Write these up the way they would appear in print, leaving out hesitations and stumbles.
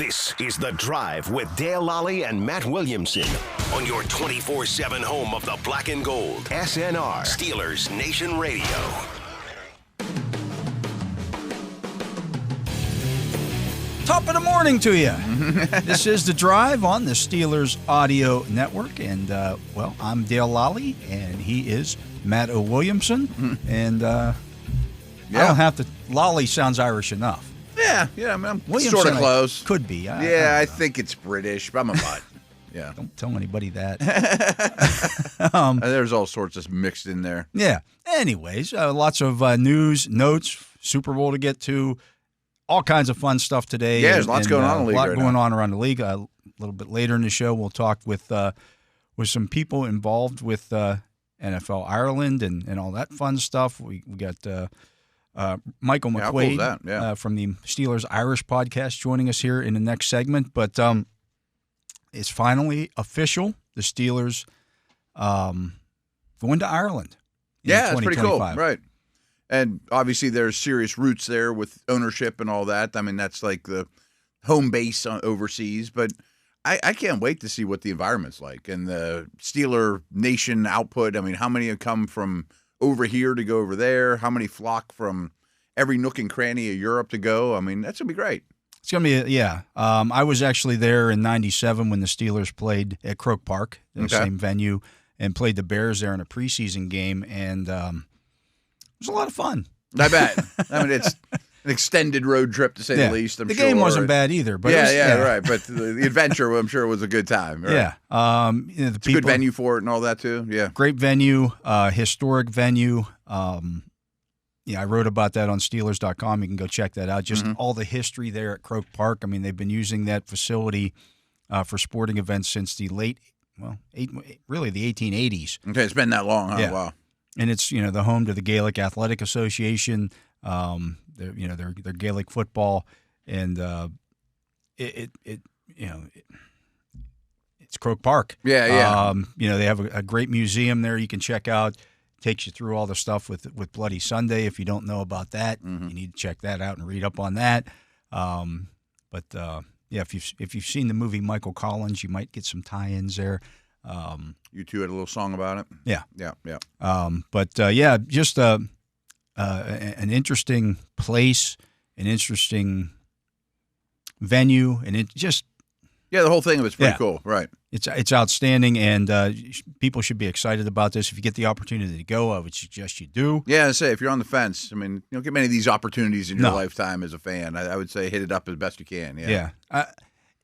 This is The Drive with Dale Lolley and Matt Williamson on your 24/7 home of the black and gold. SNR, Steelers Nation Radio. Top of the morning to you. This is The Drive on the Steelers Audio Network. And, I'm Dale Lolley, and he is Matt Williamson. And I don't have to. Lolley sounds Irish enough. Yeah, I mean, I'm Williamson, sort of close. Could be. I think it's British, but I'm a mutt. Yeah. Don't tell anybody that. There's all sorts of mixed in there. Yeah. Anyways, lots of news, notes, Super Bowl to get to, all kinds of fun stuff today. Yeah, there's lots going on in the league. A lot going on around the league. A little bit later in the show, we'll talk with some people involved with NFL Ireland and all that fun stuff. We got Michael McQuade from the Steelers Irish podcast joining us here in the next segment. But it's finally official. The Steelers going to Ireland. Yeah, that's pretty cool. Right. And obviously there's serious roots there with ownership and all that. I mean, that's like the home base overseas. But I can't wait to see what the environment's like and the Steeler Nation output. I mean, how many have come from over here to go over there? How many flock from every nook and cranny of Europe to go? I mean, that's going to be great. It's going to be, yeah. I was actually there in '97 when the Steelers played at Croke Park, the same venue, and played the Bears there in a preseason game, and it was a lot of fun. I bet. I mean, it's an extended road trip, to say the least. The game wasn't bad either. But right. But the adventure, I'm sure, was a good time. Right? Yeah. It's a good venue for it and all that, too. Yeah. Great venue, historic venue. I wrote about that on Steelers.com. You can go check that out. Just all the history there at Croke Park. I mean, they've been using that facility for sporting events since the the 1880s. Okay, it's been that long, huh? Yeah. Wow. And it's, the home to the Gaelic Athletic Association, their Gaelic football, and it's Croke Park. Yeah. They have a great museum there you can check out. Takes you through all the stuff with Bloody Sunday. If you don't know about that, you need to check that out and read up on that. If you've seen the movie Michael Collins, you might get some tie-ins there. You two had a little song about it. Yeah. Just an interesting place, an interesting venue, and it just the whole thing of it's pretty cool, right? It's outstanding, and people should be excited about this. If you get the opportunity to go, I would suggest you do. Yeah, I say if you're on the fence, I mean, you don't get many of these opportunities in your lifetime as a fan. I would say hit it up as best you can. Yeah.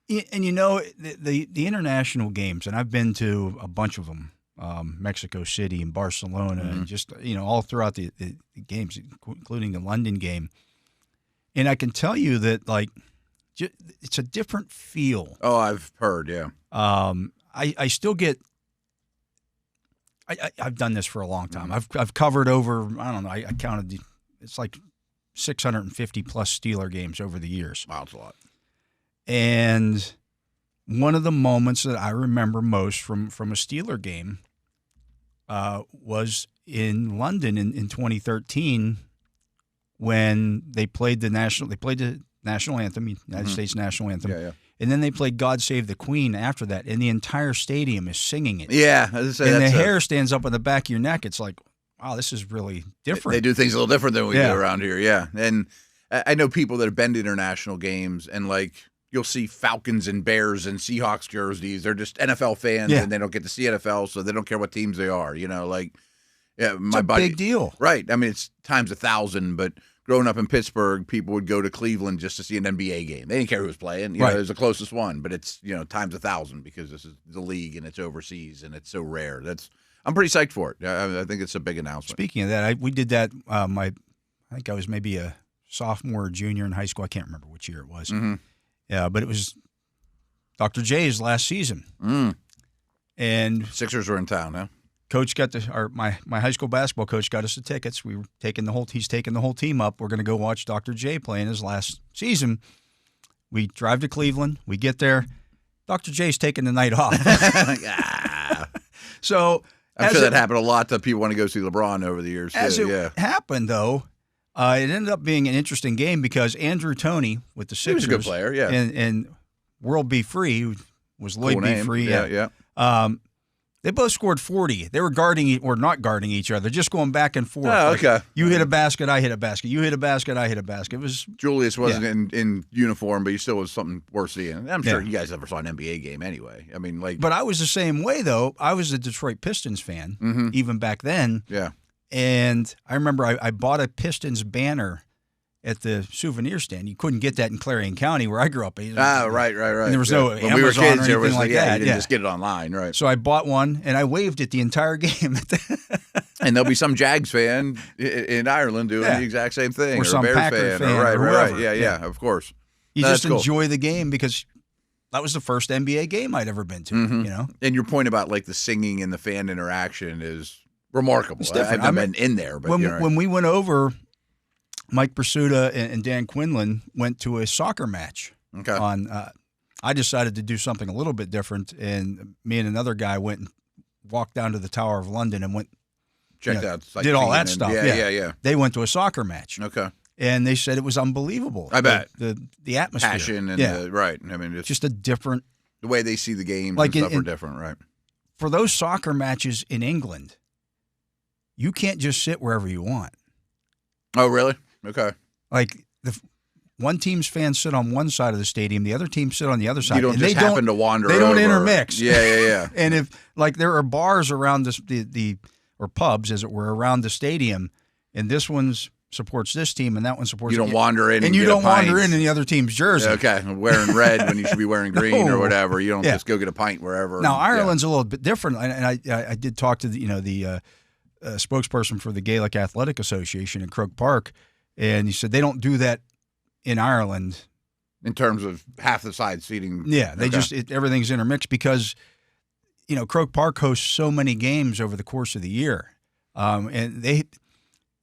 The international games, and I've been to a bunch of them, Mexico City and Barcelona, and just all throughout the games, including the London game. And I can tell you that it's a different feel. Oh, I've heard, yeah. I still get. I've done this for a long time. I've covered over. I don't know. I counted. It's like 650 plus Steeler games over the years. Wow, that's a lot. And one of the moments that I remember most from a Steeler game was in London in 2013 when they played the national anthem, United States national anthem. Yeah. And then they played God Save the Queen after that, and the entire stadium is singing it. Yeah. And the hair stands up on the back of your neck. It's like, wow, this is really different. They do things a little different than we do around here, yeah. And I know people that have been to international games, and you'll see Falcons and Bears and Seahawks jerseys. They're just NFL fans, and they don't get to see NFL, so they don't care what teams they are. My buddy, big deal. Right. I mean, it's times 1,000, but growing up in Pittsburgh, people would go to Cleveland just to see an NBA game. They didn't care who was playing. It was the closest one, but it's, times 1,000 because this is the league and it's overseas and it's so rare. I'm pretty psyched for it. I think it's a big announcement. Speaking of that, we did that. I think I was maybe a sophomore or junior in high school. I can't remember which year it was. Yeah, but it was Dr. J's last season. And Sixers were in town, huh? Coach got my high school basketball coach got us the tickets. He's taking the whole team up. We're going to go watch Dr. J play in his last season. We drive to Cleveland. We get there. Dr. J's taking the night off. So I'm sure that happened a lot to people want to go see LeBron over the years. As it happened, though, it ended up being an interesting game because Andrew Toney with the Sixers. He was a good player, yeah. And World Be Free, who was Lloyd Be Free. Yeah. They both scored 40. They were guarding or not guarding each other, just going back and forth. Oh, okay. You hit a basket, I hit a basket. You hit a basket, I hit a basket. It was Julius wasn't in uniform, but he still was something worth seeing. I'm sure you guys never saw an NBA game anyway. I mean, But I was the same way, though. I was a Detroit Pistons fan, even back then. Yeah. And I remember I bought a Pistons banner at the souvenir stand. You couldn't get that in Clarion County where I grew up. Right. And there was no when Amazon we were kids, or anything like that. You didn't just get it online, right? So I bought one, and I waved it the entire game. And there'll be some Jags fan in Ireland doing the exact same thing. Or some Bears Packer fan. Right. Yeah, of course. You just enjoy the game because that was the first NBA game I'd ever been to, you know? And your point about like the singing and the fan interaction is remarkable. It's different. I've been in there. But when we went over, Mike Pursuta and Dan Quinlan went to a soccer match. Okay. I decided to do something a little bit different, and me and another guy went and walked down to the Tower of London and went, checked out, did all that stuff. Yeah. They went to a soccer match. Okay. And they said it was unbelievable. I bet the atmosphere, passion, and right. I mean, it's just a different. The way they see the games like and stuff are different, right? For those soccer matches in England, you can't just sit wherever you want. Oh, really? Okay. Like one team's fans sit on one side of the stadium, the other team sit on the other side. You don't just happen to wander. They don't intermix. Yeah. And if like there are bars around the or pubs, as it were, around the stadium, and this one's supports this team and that one supports. You don't wander in, and you don't wander in the other team's jersey. Okay, wearing red when you should be wearing green or whatever. You don't just go get a pint wherever. Now Ireland's a little bit different, and I did talk to the spokesperson for the Gaelic Athletic Association in Croke Park. And he said they don't do that in Ireland. In terms of half the side seating. Yeah, they everything's intermixed because, Croke Park hosts so many games over the course of the year. And they,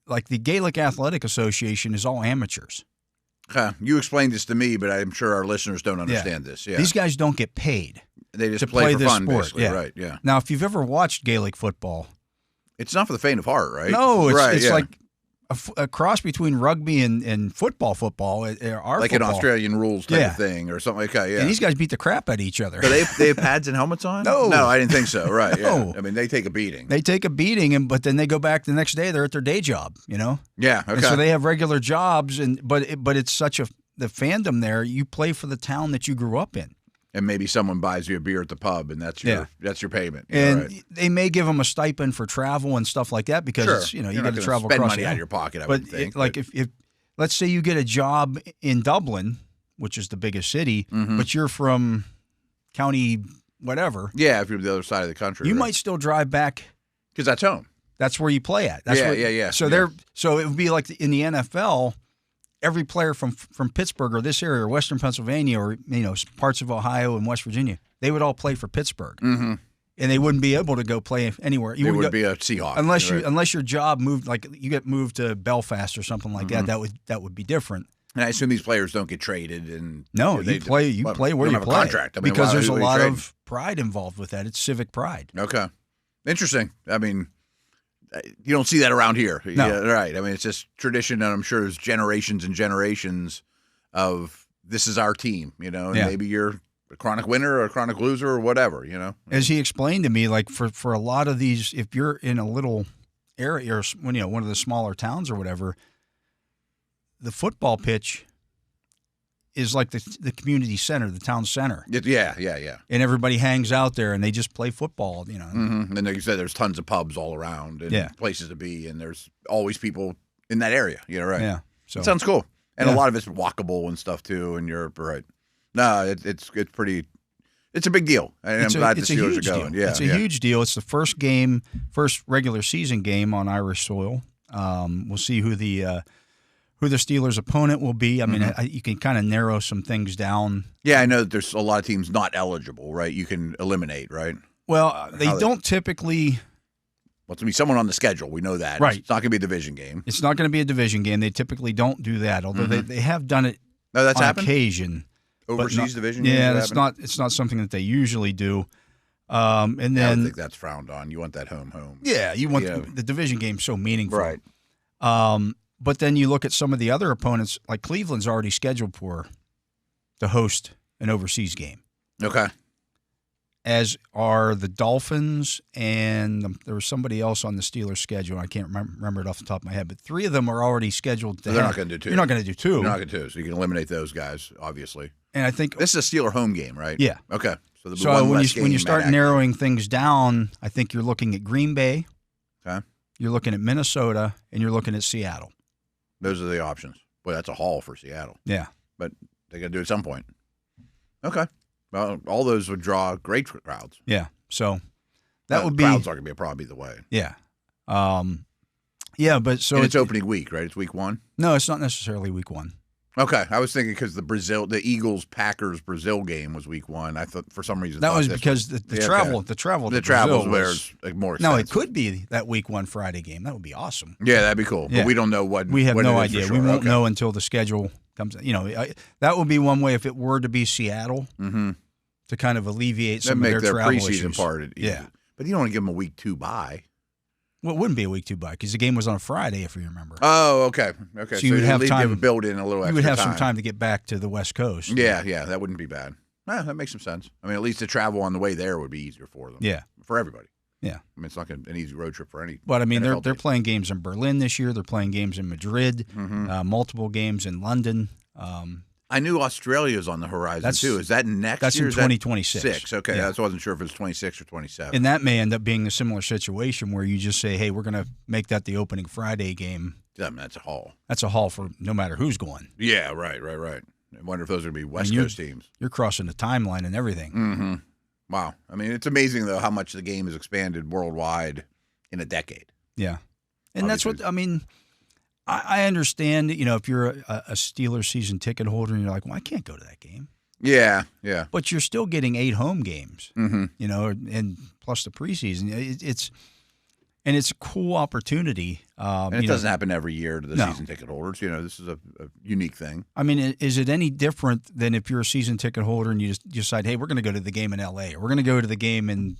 like the Gaelic Athletic Association is all amateurs. You explained this to me, but I'm sure our listeners don't understand this. Yeah. These guys don't get paid. They just play for this fun, sport. basically. Right, yeah. Now, if you've ever watched Gaelic football. It's not for the faint of heart, right? No, it's like a cross between rugby and football. Like football. An Australian rules type of thing or something like that. Yeah. And these guys beat the crap out of each other. So they have pads and helmets on? No, I didn't think so. Right? Yeah. No. I mean, they take a beating. But then they go back the next day. They're at their day job. Yeah. Okay. And so they have regular jobs, but it's such the fandom there. You play for the town that you grew up in. And maybe someone buys you a beer at the pub, and that's your payment. And they may give them a stipend for travel and stuff like that because you got to travel spend across money out of your pocket. I would think. If let's say you get a job in Dublin, which is the biggest city, but you're from county whatever. Yeah, if you're the other side of the country, you might still drive back because that's home. That's where you play at. So it would be like in the NFL. Every player from Pittsburgh or this area or Western Pennsylvania or parts of Ohio and West Virginia, they would all play for Pittsburgh, and they wouldn't be able to go play anywhere. You would be a Seahawk unless your job moved, like you get moved to Belfast or something like that. That would be different. And I assume these players don't get traded. And no, you play where you play contract. Because there's a lot of pride involved with that. It's civic pride. Okay, interesting. I mean. You don't see that around here. No. Yeah, right. I mean, it's just tradition, and I'm sure there's generations and generations of this is our team, and maybe you're a chronic winner or a chronic loser or whatever, As he explained to me, like for a lot of these, if you're in a little area or one of the smaller towns or whatever, the football pitch is like the community center, the town center. Yeah. And everybody hangs out there, and they just play football, And like you said, there's tons of pubs all around and places to be, and there's always people in that area. Right? Yeah. So it sounds cool, and a lot of it's walkable and stuff too. And you're right. No, it's pretty. It's a big deal, and I'm glad the Steelers are going. Yeah, it's a huge deal. It's the first regular season game on Irish soil. We'll see who the Steelers' opponent will be. I mean, you can kind of narrow some things down. Yeah, I know that there's a lot of teams not eligible, right? You can eliminate, right? Well, they don't typically. Well, it's going to be someone on the schedule. We know that. Right. It's not going to be a division game. It's not going to be a division game. They typically don't do that, although they have done it that's on happened? Occasion. Overseas division games? Yeah, it's not something that they usually do. And then I don't think that's frowned on. You want that home. Yeah, you want the division game so meaningful. Right. But then you look at some of the other opponents, like Cleveland's already scheduled to host an overseas game. Okay. As are the Dolphins, and there was somebody else on the Steelers' schedule. I can't remember it off the top of my head, but 3 of them are already scheduled. So they're not going to do 2. You're not going to do 2. You're not going to do 2, so you can eliminate those guys, obviously. And I think this is a Steeler home game, right? Yeah. Okay. So when you start narrowing things down, I think you're looking at Green Bay. Okay. You're looking at Minnesota, and you're looking at Seattle. Those are the options. Boy, that's a haul for Seattle. Yeah. But they got to do it at some point. Okay. Well, all those would draw great crowds. Yeah. So that would be. Crowds are going to be a problem either way. Yeah. Yeah, but so. And it's opening week, right? It's week 1? No, it's not necessarily week 1. Okay. I was thinking because the Eagles-Packers Brazil game was week 1. I thought for some reason. That was because the travel to travel Brazil was more expensive. No, it could be that week 1 Friday game. That would be awesome. Yeah, that'd be cool. Yeah. But we don't know what. We have what no it is idea. for sure. We won't know until the schedule comes. That would be one way if it were to be Seattle to kind of alleviate some of their travel preseason issues. Part easy. Yeah. But you don't want to give them a week 2 bye. Well, it wouldn't be a week 2 bye because the game was on a Friday, if you remember. Oh, okay. Okay. So you would have time to build in a little extra You would have time. some time to get back to the West Coast. Yeah, that wouldn't be bad. That makes some sense. I mean, at least the travel on the way there would be easier for them. Yeah. For everybody. Yeah. I mean, it's not an easy road trip for any. But, I mean, NFL they're team. playing games in Berlin this year. They're playing games in Madrid, multiple games in London. I knew Australia's on the horizon, too. Is that next that's year? That's in 2026. Okay. Yeah. I wasn't sure if it was 26 or 27. And that may end up being a similar situation where you just say, hey, we're going to make that the opening Friday game. I mean, that's a haul. That's a haul for no matter who's going. Yeah, right. I wonder if those are going to be West Coast teams. You're crossing the timeline and everything. Mm-hmm. Wow. I mean, it's amazing, though, how much the game has expanded worldwide in a decade. Yeah. And that's what, I mean, I understand, if you're a Steelers season ticket holder and you're like, well, I can't go to that game. Yeah. But you're still getting 8 home games, mm-hmm. And plus the preseason. It's a cool opportunity. And it doesn't happen every year to the season ticket holders. This is a unique thing. I mean, is it any different than if you're a season ticket holder and you just decide, hey, we're going to go to the game in L.A. or we're going to go to the game in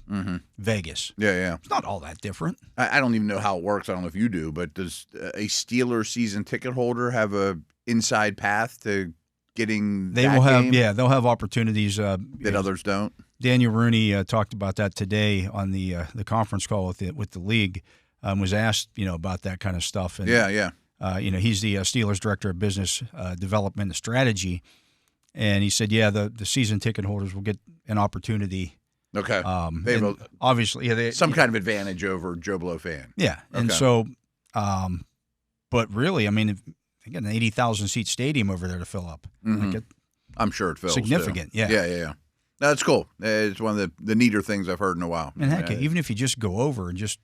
Vegas? Yeah. It's not all that different. I don't even know how it works. I don't know if you do, but does a Steelers season ticket holder have a inside path to getting They that will have, game they'll have opportunities that others don't? Daniel Rooney talked about that today on the conference call with the league. Was asked, about that kind of stuff. And, yeah. He's the Steelers director of business development and strategy, and he said, the season ticket holders will get an opportunity. Okay. They have obviously some kind of advantage over Joe Blow fan. Yeah, and so, but really, I mean, they got an 80,000 seat stadium over there to fill up. Mm-hmm. I'm sure it fills. Significant. Too. Yeah. Yeah. That's cool. It's one of the neater things I've heard in a while. And heck, even if you just go over and just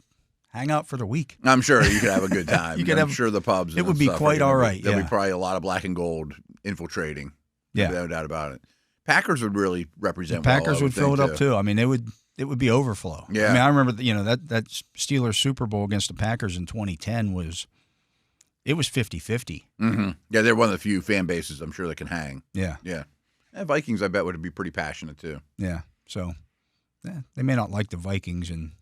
hang out for the week, I'm sure you could have a good time. I'm sure the pubs. It would be quite all right. There'll be probably a lot of black and gold infiltrating. Yeah, no doubt about it. Packers would really represent. The Packers would fill it up too. I mean, it would be overflow. Yeah. I mean, I remember that Steelers Super Bowl against the Packers in 2010 was 50-50. Mm-hmm. Yeah, they're one of the few fan bases I'm sure that can hang. Yeah. And Vikings, I bet, would be pretty passionate too. Yeah. So they may not like the Vikings and.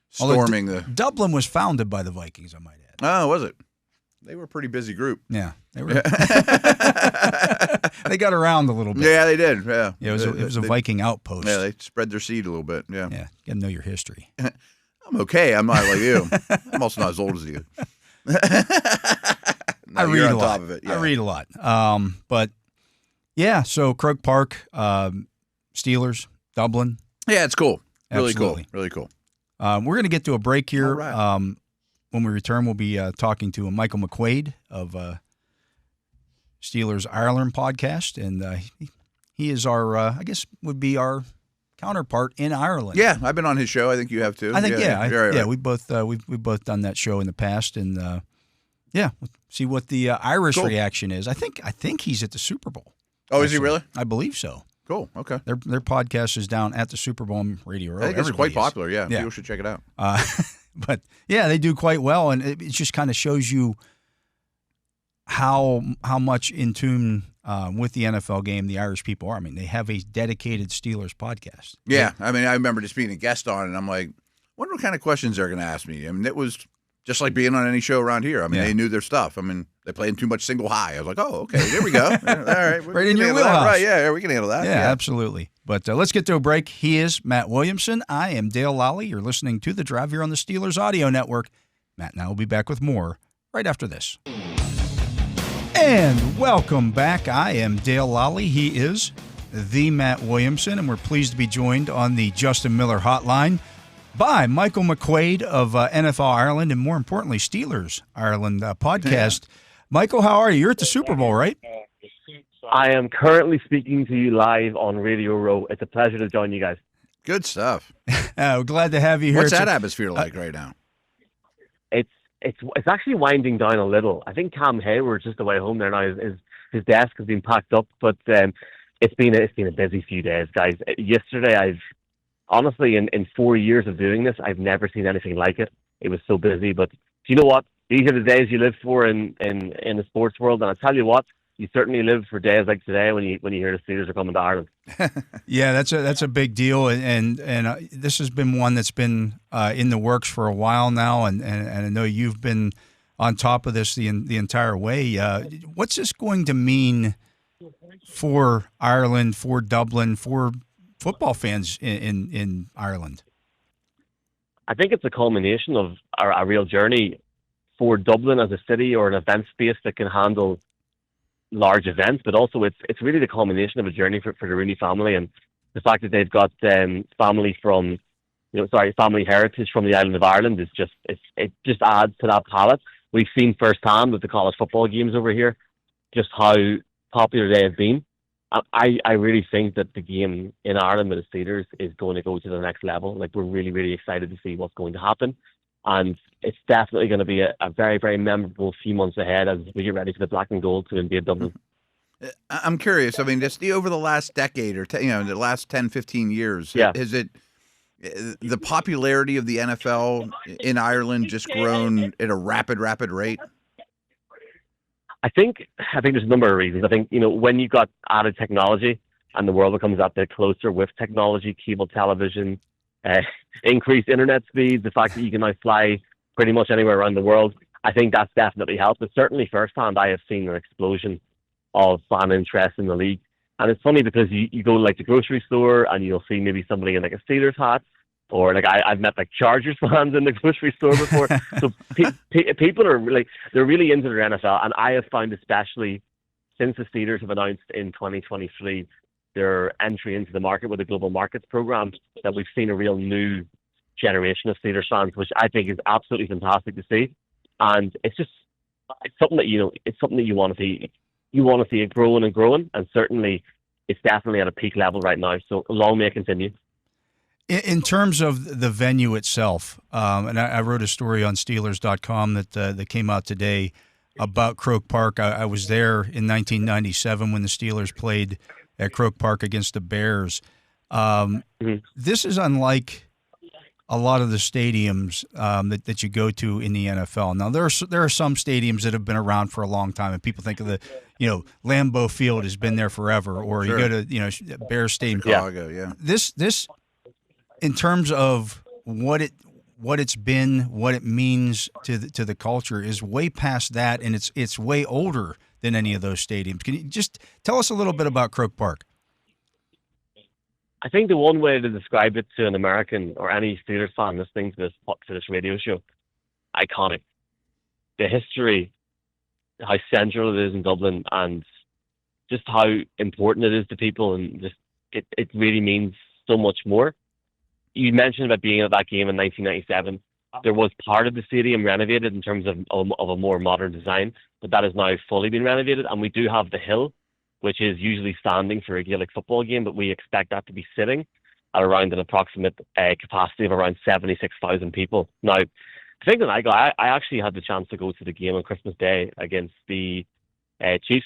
Storming Dublin was founded by the Vikings, I might add. Oh, was it? They were a pretty busy group. Yeah, they were. They got around a little bit. Yeah, they did. Yeah, it was a Viking outpost. Yeah, they spread their seed a little bit. Yeah, you got to know your history. I'm okay. I'm not like you. I'm also not as old as you. I read a lot. Top of it. Yeah. I read a lot. But yeah, so Croke Park, Steelers, Dublin. Yeah, it's cool. Absolutely. Really cool. We're going to get to a break here. All right. When we return, we'll be talking to Michael McQuaid of Steelers Ireland podcast, and he is our, I guess, would be our counterpart in Ireland. Yeah, I've been on his show. I think you have too. I think right. we both we've both done that show in the past, and we'll see what the Irish reaction is. I think he's at the Super Bowl. Oh, is he really? I believe so. Cool. Okay. Their podcast is down at the Super Bowl on Radio Row. I think it's quite popular. Yeah. People should check it out. But yeah, they do quite well, and it just kind of shows you how much in tune with the NFL game the Irish people are. I mean, they have a dedicated Steelers podcast. Yeah. I mean, I remember just being a guest on, and I'm like, wonder what kind of questions they're going to ask me. I mean, it was just like being on any show around here. I mean, they knew their stuff. I mean, They playing too much single high. I was like, oh, okay, there we go. All right. Right in your wheelhouse. Right, yeah, we can handle that. Yeah, absolutely. But let's get to a break. He is Matt Williamson. I am Dale Lolley. You're listening to The Drive here on the Steelers Audio Network. Matt and I will be back with more right after this. And welcome back. I am Dale Lolley. He is the Matt Williamson, and we're pleased to be joined on the Justin Miller hotline by Michael McQuaid of NFL Ireland and, more importantly, Steelers Ireland podcast. Yeah. Michael, how are you? You're at the Super Bowl, right? I am currently speaking to you live on Radio Row. It's a pleasure to join you guys. Good stuff. We're glad to have you here. What's that atmosphere like right now? It's actually winding down a little. I think Cam Hayward's just away home there now. His desk has been packed up, but it's been a busy few days, guys. Yesterday, honestly, in 4 years of doing this, I've never seen anything like it. It was so busy, but do you know what? These are the days you live for in the sports world, and I tell you what, you certainly live for days like today when you hear the Steelers are coming to Ireland. Yeah, that's a big deal, and this has been one that's been in the works for a while now, and I know you've been on top of this the entire way. What's this going to mean for Ireland, for Dublin, for football fans in Ireland? I think it's a culmination of a real journey for Dublin as a city or an event space that can handle large events, but also it's really the culmination of a journey for the Rooney family, and the fact that they've got family heritage from the island of Ireland is it just adds to that palette. We've seen firsthand with the college football games over here just how popular they have been. I really think that the game in Ireland with the Steelers is going to go to the next level. Like, we're really, really excited to see what's going to happen. And it's definitely going to be a very, very memorable few months ahead as we get ready for the black and gold to invade Dublin. I'm curious. I mean, just over the last decade or the last 10, 15 years, has it the popularity of the NFL in Ireland just grown at a rapid rate? I think there's a number of reasons. I think, when you got added technology and the world becomes that bit closer with technology, cable television, increased internet speeds, the fact that you can now fly pretty much anywhere around the world, I think that's definitely helped. But certainly firsthand, I have seen an explosion of fan interest in the league. And it's funny because you go to like the grocery store and you'll see maybe somebody in like a Steelers hat, or like I've met like Chargers fans in the grocery store before. So people are they're really into their NFL. And I have found, especially since the Steelers have announced in 2023 their entry into the market with the Global Markets Program, that we've seen a real new generation of Steelers fans, which I think is absolutely fantastic to see. And it's something that it's something that you want to see. You want to see it growing and growing, and certainly it's definitely at a peak level right now. So long may it continue. In terms of the venue itself, and I wrote a story on Steelers.com that came out today about Croke Park. I was there in 1997 when the Steelers played at Croke Park against the Bears. This is unlike a lot of the stadiums that you go to in the NFL. Now, there are some stadiums that have been around for a long time, and people think of the, Lambeau Field has been there forever, or sure. You go to, Bears Stadium. Chicago, yeah. This, in terms of what it's been, what it means to the culture, is way past that, and it's way older than any of those stadiums. Can you just tell us a little bit about Croke Park? I think the one way to describe it to an American or any Steelers fan listening to this radio show, iconic. The history, how central it is in Dublin, and just how important it is to people, and just it really means so much more. You mentioned about being at that game in 1997. There was part of the stadium renovated in terms of a more modern design, but that has now fully been renovated, and we do have the hill, which is usually standing for a Gaelic football game, but we expect that to be sitting at around an approximate capacity of around 76,000 people. Now, the thing that I actually had the chance to go to the game on Christmas Day against the Chiefs.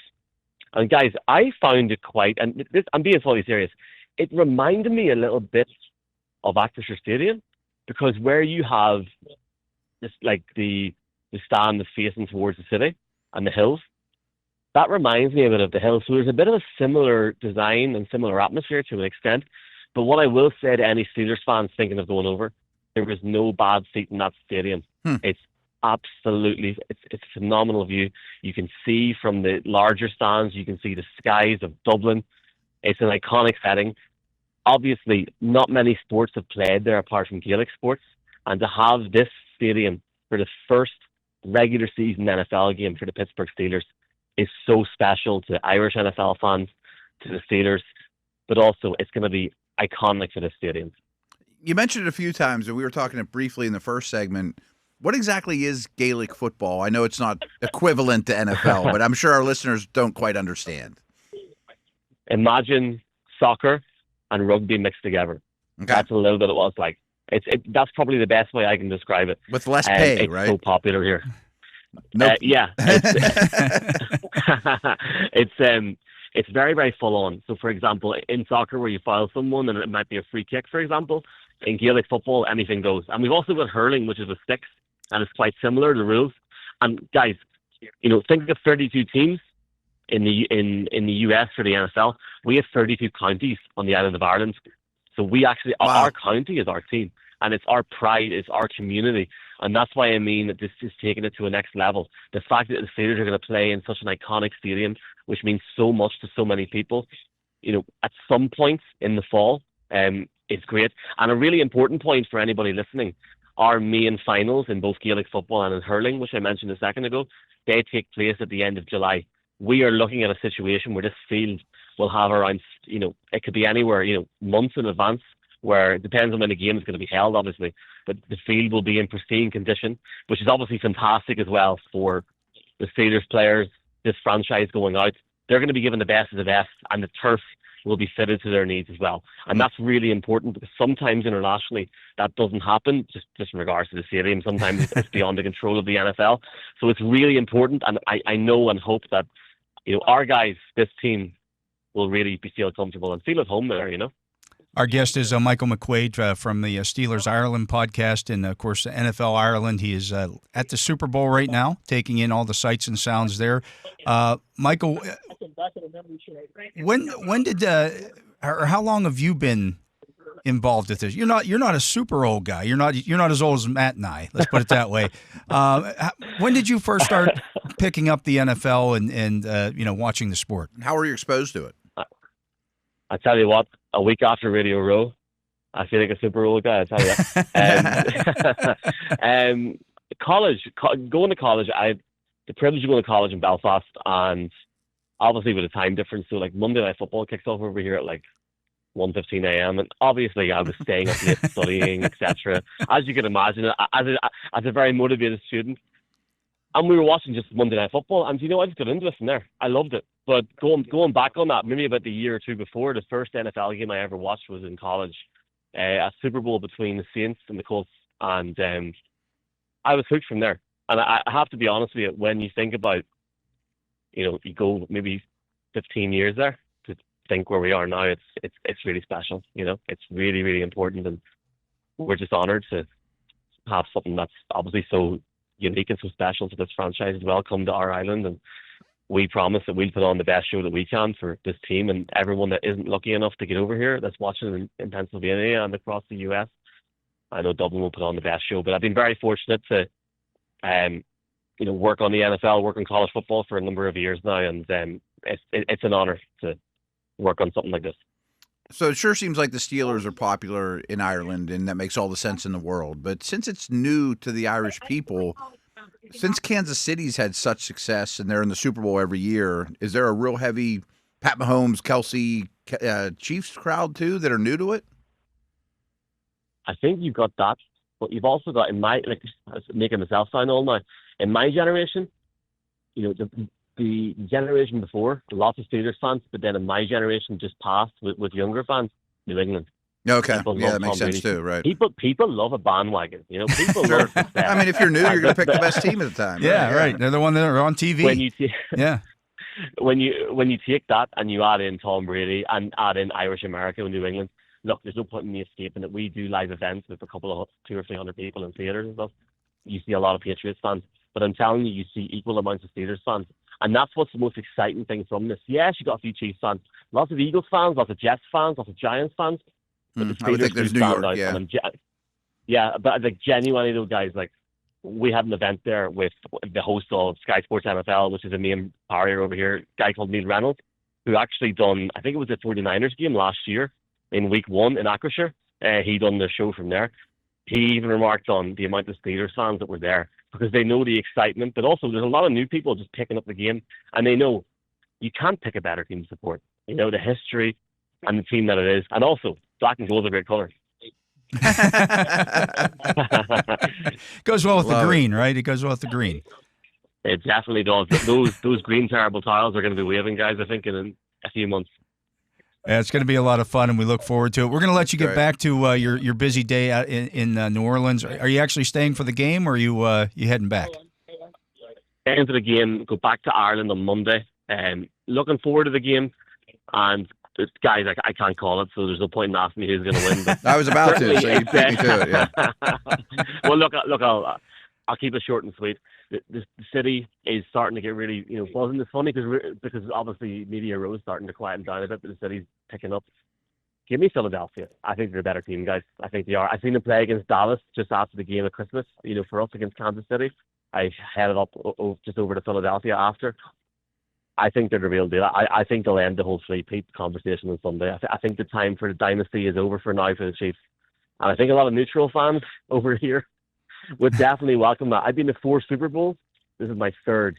And guys, I found it I'm being fully serious, it reminded me a little bit of Acrisure Stadium, because where you have this, like the stand that's facing towards the city and the hills, that reminds me a bit of the hills. So there's a bit of a similar design and similar atmosphere to an extent. But what I will say to any Steelers fans thinking of going over, there is no bad seat in that stadium. It's absolutely, it's a phenomenal view. You can see from the larger stands, you can see the skies of Dublin. It's an iconic setting. Obviously, not many sports have played there apart from Gaelic sports, and to have this stadium for the first regular season NFL game for the Pittsburgh Steelers is so special to Irish NFL fans, to the Steelers, but also it's going to be iconic for this stadium. You mentioned it a few times, and we were talking it briefly in the first segment. What exactly is Gaelic football? I know it's not equivalent to NFL, but I'm sure our listeners don't quite understand. Imagine soccer and rugby mixed together. Okay. That's a little bit what it's like. That's probably the best way I can describe it. With less pay, it's right? It's so popular here. Nope. Yeah. It's very, very full on. So, for example, in soccer where you foul someone and it might be a free kick, for example, in Gaelic football, anything goes. And we've also got hurling, which is with sticks, and it's quite similar, the rules. And guys, think of 32 teams in the US for the NFL. We have 32 counties on the island of Ireland. So we actually, our county is our team, and it's our pride, it's our community. And that's why I mean that this is taking it to a next level. The fact that the Steelers are going to play in such an iconic stadium, which means so much to so many people, at some point in the fall, is great. And a really important point for anybody listening, our main finals in both Gaelic football and in hurling, which I mentioned a second ago, they take place at the end of July. We are looking at a situation where this field will have around, it could be anywhere, months in advance, where it depends on when the game is going to be held, obviously, but the field will be in pristine condition, which is obviously fantastic as well for the Steelers players, this franchise going out. They're going to be given the best of the best, and the turf will be fitted to their needs as well. And that's really important, because sometimes internationally that doesn't happen, just in regards to the stadium. Sometimes it's beyond the control of the NFL. So it's really important, and I know and hope that our guys, this team, will really feel comfortable and feel at home there, Our guest is Michael McQuade from the Steelers Ireland podcast, and, of course, NFL Ireland. He is at the Super Bowl right now, taking in all the sights and sounds there. Michael, when did or how long have you been involved with this? You're not a super old guy. You're not as old as Matt and I. Let's put it that way. When did you first start picking up the NFL and watching the sport? How were you exposed to it? I tell you what, a week after Radio Row, I feel like a super old guy, I tell you. Going to college, I had the privilege of going to college in Belfast, and obviously with a time difference, so like Monday Night Football kicks off over here at like 1:15 a.m. and obviously I was staying up late studying, etc. As you can imagine, as a very motivated student. And we were watching just Monday Night Football, and I just got into it from there. I loved it. But going back on that, maybe about the year or two before, the first NFL game I ever watched was in college, a Super Bowl between the Saints and the Colts, and I was hooked from there. And I have to be honest with you, when you think about, you go maybe 15 years there to think where we are now, it's really special. It's really, really important, and we're just honoured to have something that's obviously so unique and so special to this franchise as well come to our island. And we promise that we'll put on the best show that we can for this team and everyone that isn't lucky enough to get over here, that's watching in Pennsylvania and across the US. I know Dublin will put on the best show, but I've been very fortunate to work on the NFL, work on college football for a number of years now, and it's an honor to work on something like this. So it sure seems like the Steelers are popular in Ireland, and that makes all the sense in the world. But since it's new to the Irish people, since Kansas City's had such success and they're in the Super Bowl every year, is there a real heavy Pat Mahomes, Kelsey, Chiefs crowd too that are new to it? I think you've got that, but you've also got, in my, like, making myself sound old now, in my generation, the generation before, lots of Steelers fans, but then in my generation just passed with younger fans, New England. Okay, yeah, that makes sense too, right? People love a bandwagon, People love success. I mean, if you're new, you're going to pick the best team at the time. Yeah, right. They're the one that are on TV. When you take that and you add in Tom Brady and add in Irish America and New England, look, there's no point in me escaping it. We do live events with a couple of 200 or 300 people in theaters and stuff. You see a lot of Patriots fans, but I'm telling you, you see equal amounts of Steelers fans. And that's what's the most exciting thing from this. Yes, you got a few Chiefs fans, lots of Eagles fans, lots of Jets fans, lots of Giants fans. But the I would think there's New York, but like genuinely though, guys, like we had an event there with the host of Sky Sports NFL, which is a main barrier over here, a guy called Neil Reynolds, who actually done, I think it was the 49ers game last year in week 1 in Acrisure. He done the show from there. He even remarked on the amount of Steelers fans that were there because they know the excitement, but also there's a lot of new people just picking up the game, and they know you can't pick a better team to support. You know, the history and the team that it is. And also, black and gold is a great colour. Goes well with the green, right? It goes well with the green. It definitely does. Those green terrible tiles are going to be waving, guys, I think, in a few months. Yeah, it's going to be a lot of fun, and we look forward to it. We're going to let you get back to your busy day out in New Orleans. Are you actually staying for the game, or are you heading back? Heading to the game, go back to Ireland on Monday. Looking forward to the game, and guys, I can't call it, so there's no point in asking me who's going to win. But I was about to, so you beat me to it. Yeah. Well, look, I'll keep it short and sweet. The city is starting to get really, buzzing. It's funny because obviously Media Row is starting to quieten down a bit, but the city's picking up. Give me Philadelphia. I think they're a better team, guys. I think they are. I seen them play against Dallas just after the game at Christmas. For us against Kansas City, I headed up just over to Philadelphia after. I think they're the real deal. I think they'll end the whole three-peat conversation on Sunday. I think the time for the dynasty is over for now for the Chiefs. And I think a lot of neutral fans over here would definitely welcome that. I've been to 4 Super Bowls. This is my 3rd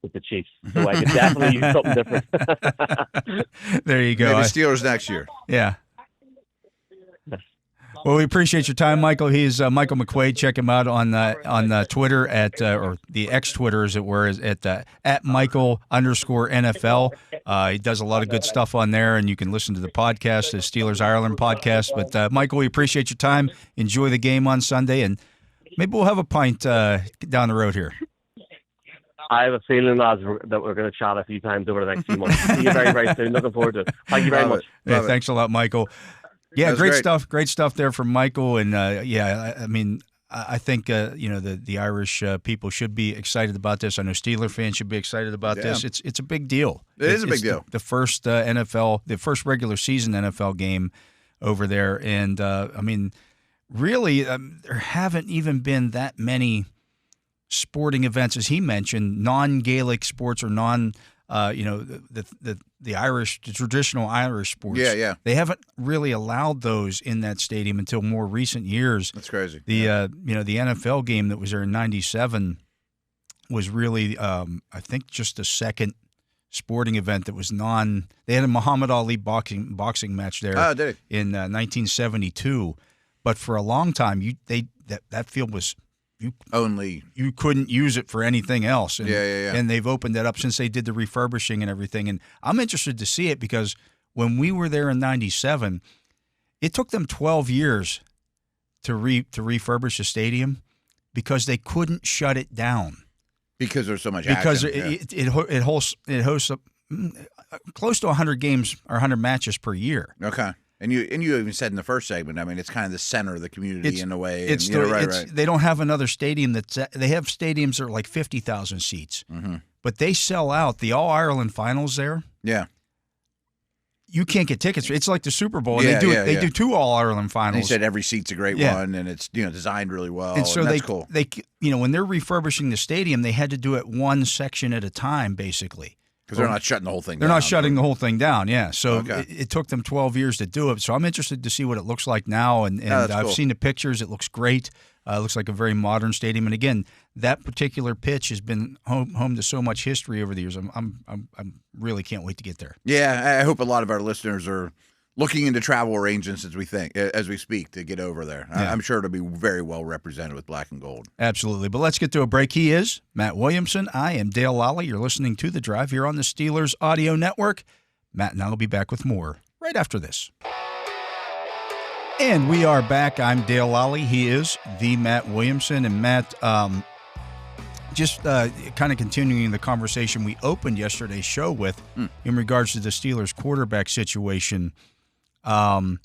with the Chiefs. So I could definitely use something different. There you go. Maybe Steelers next year. Yeah. Well, we appreciate your time, Michael. He's Michael McQuade. Check him out on Twitter or the X Twitter, as it were, at Michael_NFL. He does a lot of good stuff on there, and you can listen to the podcast, the Steelers Ireland podcast. But Michael, we appreciate your time. Enjoy the game on Sunday, and maybe we'll have a pint down the road here. I have a feeling, lads, that we're going to chat a few times over the next few months. See you very, very soon. Looking forward to it. Thank you very much. Yeah, thanks a lot, Michael. Yeah, great stuff. Great stuff there from Michael. And I think the Irish people should be excited about this. I know Steeler fans should be excited about this. It's a big deal. It is a big deal. The first the first regular season NFL game over there, and really, there haven't even been that many sporting events, as he mentioned, non-Gaelic sports or non. The Irish, the traditional Irish sports. Yeah. They haven't really allowed those in that stadium until more recent years. That's crazy. The the NFL game that was there in '97 was really, I think, just the second sporting event that was non. They had a Muhammad Ali boxing match there in 1972, but for a long time, that field was. You couldn't use it for anything else. And, and they've opened it up since they did the refurbishing and everything. And I'm interested to see it because when we were there in '97, it took them 12 years to refurbish the stadium because they couldn't shut it down. Because there's so much because action. It hosts close to 100 games or 100 matches per year. Okay. And you even said in the first segment, I mean, it's kind of the center of the community in a way. Right. They don't have another stadium they have stadiums that are like 50,000 seats, but they sell out the All-Ireland finals there. Yeah. You can't get tickets. It's like the Super Bowl. They do 2 All-Ireland finals. And he said every seat's a great one, and it's designed really well. And so that's cool. They when they're refurbishing the stadium, they had to do it one section at a time, basically. Because they're not shutting the whole thing down. They're not shutting the whole thing down, yeah. So it took them 12 years to do it. So I'm interested to see what it looks like now. And I've seen the pictures. It looks great. It looks like a very modern stadium. And again, that particular pitch has been home to so much history over the years. I'm really can't wait to get there. Yeah, I hope a lot of our listeners are looking into travel arrangements as we speak to get over there. Yeah. I'm sure it'll be very well represented with black and gold. Absolutely. But let's get to a break. He is Matt Williamson. I am Dale Lolley. You're listening to The Drive here on the Steelers Audio Network. Matt and I will be back with more right after this. And we are back. I'm Dale Lolley. He is the Matt Williamson. And Matt, just kind of continuing the conversation we opened yesterday's show with in regards to the Steelers quarterback situation. There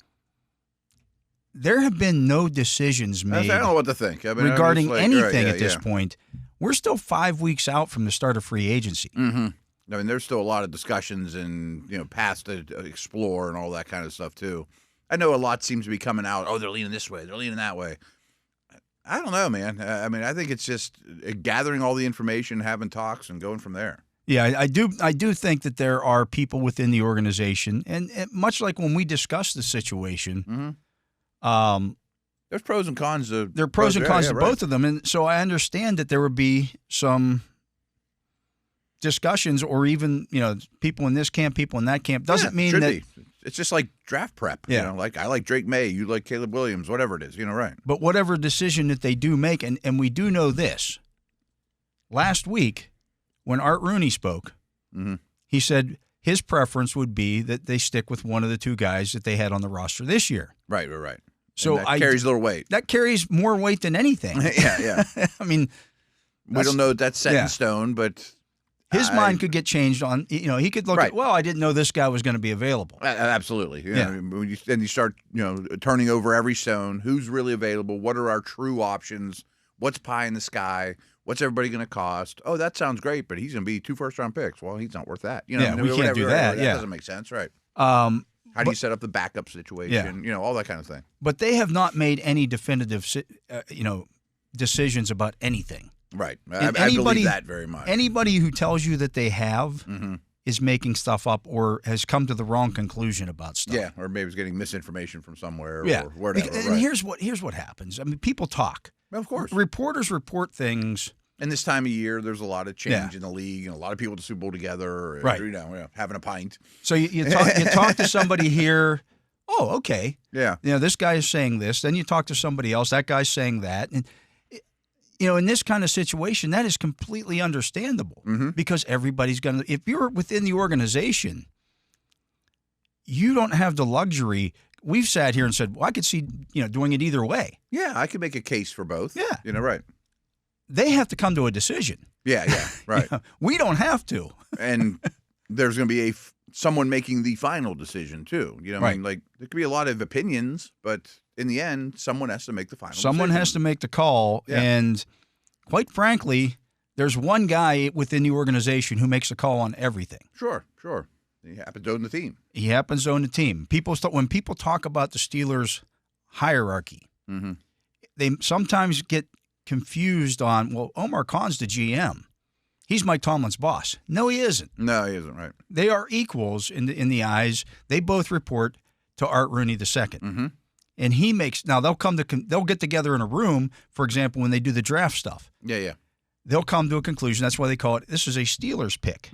have been no decisions made. I don't know what to think. Regarding anything at this point. We're still 5 weeks out from the start of free agency. Mm-hmm. I mean, there's still a lot of discussions and paths to explore and all that kind of stuff too. I know a lot seems to be coming out. Oh, they're leaning this way. They're leaning that way. I don't know, man. I mean, I think it's just gathering all the information, having talks, and going from there. Yeah, I do think that there are people within the organization, and much like when we discussed the situation, there's pros and cons. There are pros and cons to both of them, and so I understand that there would be some discussions, or even people in this camp, people in that camp. Doesn't mean that it's just like draft prep. Yeah. Like I like Drake May, you like Caleb Williams, whatever it is. Right. But whatever decision that they do make, and we do know this. Last week, when Art Rooney spoke, he said his preference would be that they stick with one of the two guys that they had on the roster this year. Right. So that carries a little weight. That carries more weight than anything. Yeah. I mean, we don't know if that's set in stone, but his mind could get changed on. He could look at, well, I didn't know this guy was going to be available. Absolutely. When you start, turning over every stone. Who's really available? What are our true options? What's pie in the sky? What's everybody going to cost? Oh, that sounds great, but he's going to be 2 first-round picks. Well, he's not worth that. We can't do that. That doesn't make sense, right? How do you set up the backup situation? Yeah. All that kind of thing. But they have not made any definitive, decisions about anything. Right. I believe that very much. Anybody who tells you that they have is making stuff up or has come to the wrong conclusion about stuff. Yeah, or maybe is getting misinformation from somewhere or whatever. And here's what happens. I mean, people talk. Well, of course. Reporters report things. And this time of year, there's a lot of change in the league, and a lot of people at the Super Bowl together, having a pint. So you talk to somebody here. Oh, okay. Yeah. This guy is saying this. Then you talk to somebody else. That guy's saying that. And in this kind of situation, that is completely understandable because everybody's going to. If you're within the organization, you don't have the luxury. We've sat here and said, well, I could see doing it either way. Yeah, I could make a case for both. Yeah. Right. They have to come to a decision. Yeah, right. We don't have to. And there's going to be someone making the final decision too. Right. I mean, like there could be a lot of opinions, but in the end, someone has to make the final decision. Someone has to make the call. Yeah. And quite frankly, there's one guy within the organization who makes a call on everything. Sure. He happens to own the team. When people talk about the Steelers' hierarchy, they sometimes get confused on, well, Omar Khan's the GM. He's Mike Tomlin's boss. No, he isn't. No, he isn't, right. They are equals in the eyes. They both report to Art Rooney II. And he makes – now they'll get together in a room, for example, when they do the draft stuff. Yeah. They'll come to a conclusion. That's why they call it – this is a Steelers pick.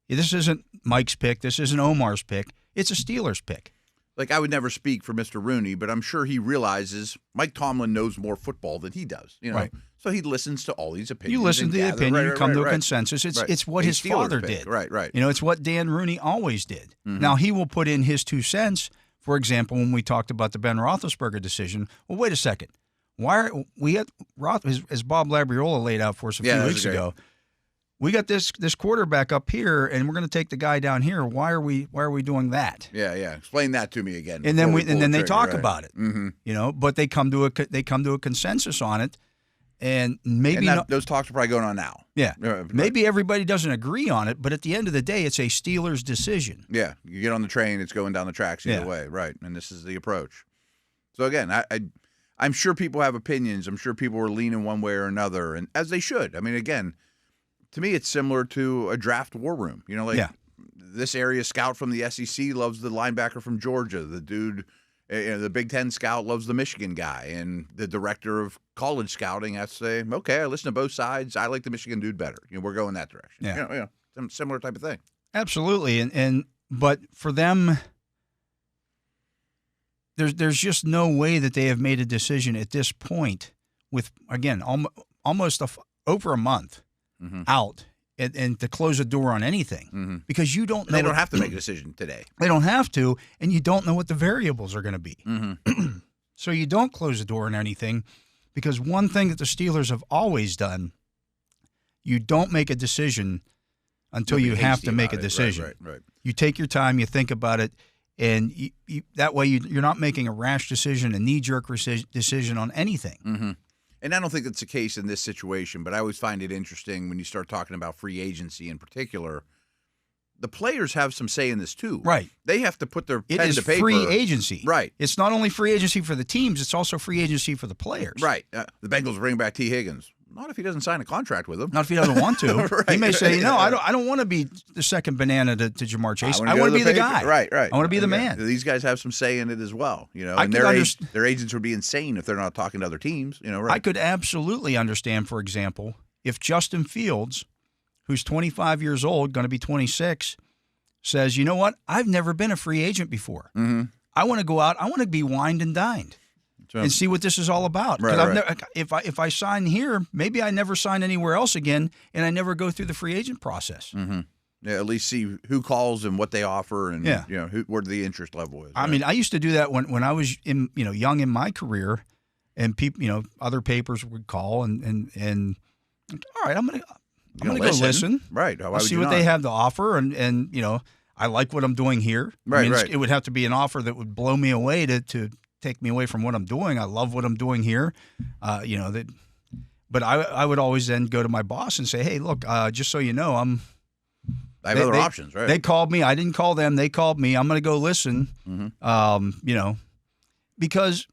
This isn't Mike's pick. This isn't Omar's pick. It's a Steelers pick. Like, I would never speak for Mr. Rooney, but I'm sure he realizes Mike Tomlin knows more football than he does. Right. So he listens to all these opinions. You listen to the opinion, you come to a consensus. It's what his father did. Right. It's what Dan Rooney always did. Now, he will put in his 2 cents. For example, when we talked about the Ben Roethlisberger decision, well, wait a second. Why are we had as Bob Labriola laid out for us a few weeks ago? We got this quarterback up here, and we're going to take the guy down here. Why are we doing that? Yeah. Explain that to me again. And then they talk about it. But they come to a consensus on it, and maybe those talks are probably going on now. Yeah. Maybe everybody doesn't agree on it, but at the end of the day, it's a Steelers decision. Yeah. You get on the train, it's going down the tracks either way, right? And this is the approach. So again, I'm sure people have opinions. I'm sure people are leaning one way or another, and as they should. I mean, again. To me, it's similar to a draft war room. This area scout from the SEC loves the linebacker from Georgia. The dude, the Big Ten scout loves the Michigan guy. And the director of college scouting has to say, okay, I listen to both sides. I like the Michigan dude better. We're going that direction. Yeah. Some similar type of thing. Absolutely. But for them, there's just no way that they have made a decision at this point with, again, almost over a month. Out and to close the door on anything because you don't know. They don't have to make a decision today. They don't have to, and you don't know what the variables are going to be. So you don't close the door on anything because one thing that the Steelers have always done, you don't make a decision until you have to make a decision. Right. You take your time, you think about it, and that way you're not making a rash decision, a knee-jerk decision on anything. And I don't think that's the case in this situation, but I always find it interesting when you start talking about free agency in particular. the players have some say in this too. Right. They have to put their pen It is to paper. free agency. Right. It's not only free agency for the teams, it's also free agency for the players. Right. The Bengals bring back T. Higgins. Not if he doesn't sign a contract with them. Not if he doesn't want to. Right. He may say, no, I don't want to be the second banana to Jamar Chase. I want to be the guy. Right. I want to be the man. These guys have some say in it as well. And their agents would be insane if they're not talking to other teams. Right. I could absolutely understand, for example, if Justin Fields, who's 25 years old, going to be 26, says, you know what? I've never been a free agent before. Mm-hmm. I want to go out. I want to be wined and dined. And see what this is all about. Right. If I sign here, maybe I never sign anywhere else again, and I never go through the free agent process. Mm-hmm. Yeah, at least see who calls and what they offer, and where the interest level is. I mean, I used to do that when I was young in my career, and people, other papers would call and all right, I'm gonna go listen. Right. I'll see what they have to offer, and I like what I'm doing here. Right. It would have to be an offer that would blow me away to take me away from what I'm doing. I love what I'm doing here, but I would always then go to my boss and say, hey, look, just so you know, I have other options, right? They called me. I didn't call them. They called me. I'm going to go listen, because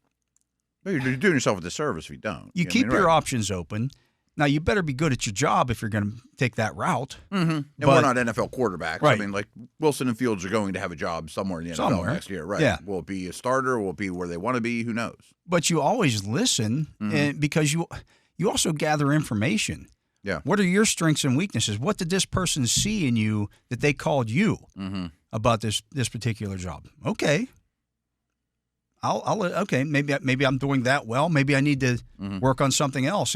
you're doing yourself a disservice if you don't. You keep your options open. Now, you better be good at your job if you're going to take that route. Mm-hmm. And we're not NFL quarterbacks. Right. I mean, like Wilson and Fields are going to have a job somewhere in the NFL next year. Right. Yeah. Will it be a starter? Will it be where they want to be? Who knows? But you always listen because you also gather information. Yeah. What are your strengths and weaknesses? What did this person see in you that they called you about this particular job? Okay. Okay. Maybe I'm doing that well. Maybe I need to work on something else.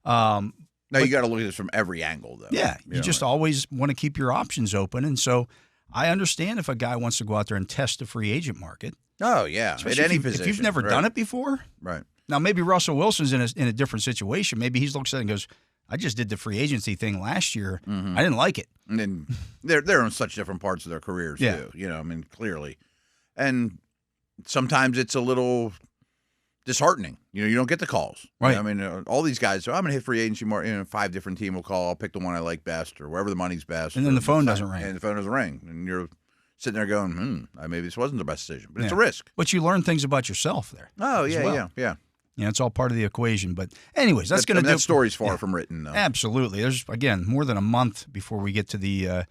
Now you got to look at this from every angle, though. Yeah, you just always want to keep your options open, and so I understand if a guy wants to go out there and test the free agent market. Oh yeah, at any position. If you've never done it before, right? Now maybe Russell Wilson's in a different situation. Maybe he looks at it and goes, "I just did the free agency thing last year. I didn't like it." And then they're in such different parts of their careers too. I mean, clearly, and sometimes it's a little disheartening. You don't get the calls. Right. I mean, all these guys, I'm going to hit free agency more. 5 different team will call. I'll pick the one I like best or wherever the money's best. And then the phone doesn't ring. And the phone doesn't ring. And you're sitting there going, maybe this wasn't the best decision. But it's a risk. But you learn things about yourself there. Oh, yeah. It's all part of the equation. But anyways, that's going to do. That story's far from written, though. Absolutely. There's, again, more than a month before we get to the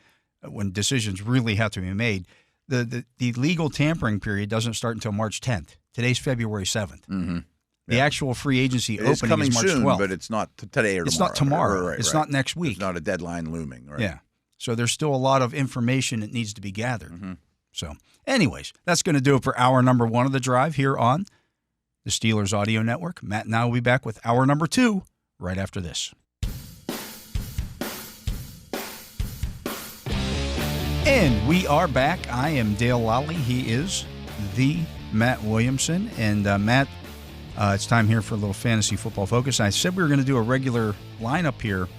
when decisions really have to be made. The legal tampering period doesn't start until March 10th. Today's February 7th. Mm-hmm. The actual free agency opening is March 12th. But it's not today or tomorrow. It's not tomorrow. Right, it's not next week. It's not a deadline looming. Right? Yeah. So there's still a lot of information that needs to be gathered. So anyways, that's going to do it for hour number 1 of the drive here on the Steelers Audio Network. Matt and I will be back with hour number 2 right after this. And we are back. I am Dale Lolley. He is the Matt Williamson. And Matt, it's time here for a little fantasy football focus. I said we were going to do a regular lineup here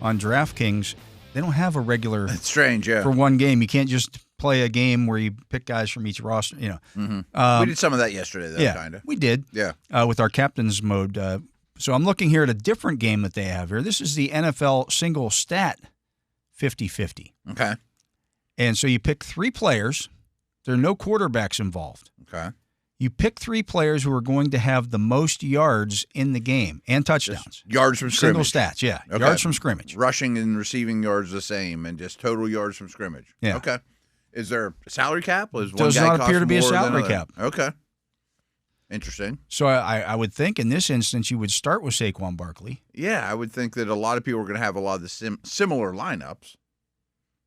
on DraftKings. They don't have a regular. It's strange, for one game. You can't just play a game where you pick guys from each roster. We did some of that yesterday, though, kind of. We did. Yeah. With our captain's mode. So I'm looking here at a different game that they have here. This is the NFL single stat 50-50. Okay. And so you pick 3 players. There are no quarterbacks involved. Okay. You pick 3 players who are going to have the most yards in the game and touchdowns. Just yards from scrimmage. Single stats, yeah. Okay. Yards from scrimmage. Rushing and receiving yards the same, and just total yards from scrimmage. Yeah. Okay. Is there a salary cap? Does not appear to be a salary cap. Okay. Interesting. So I would think in this instance you would start with Saquon Barkley. Yeah, I would think that a lot of people are going to have a lot of the similar lineups.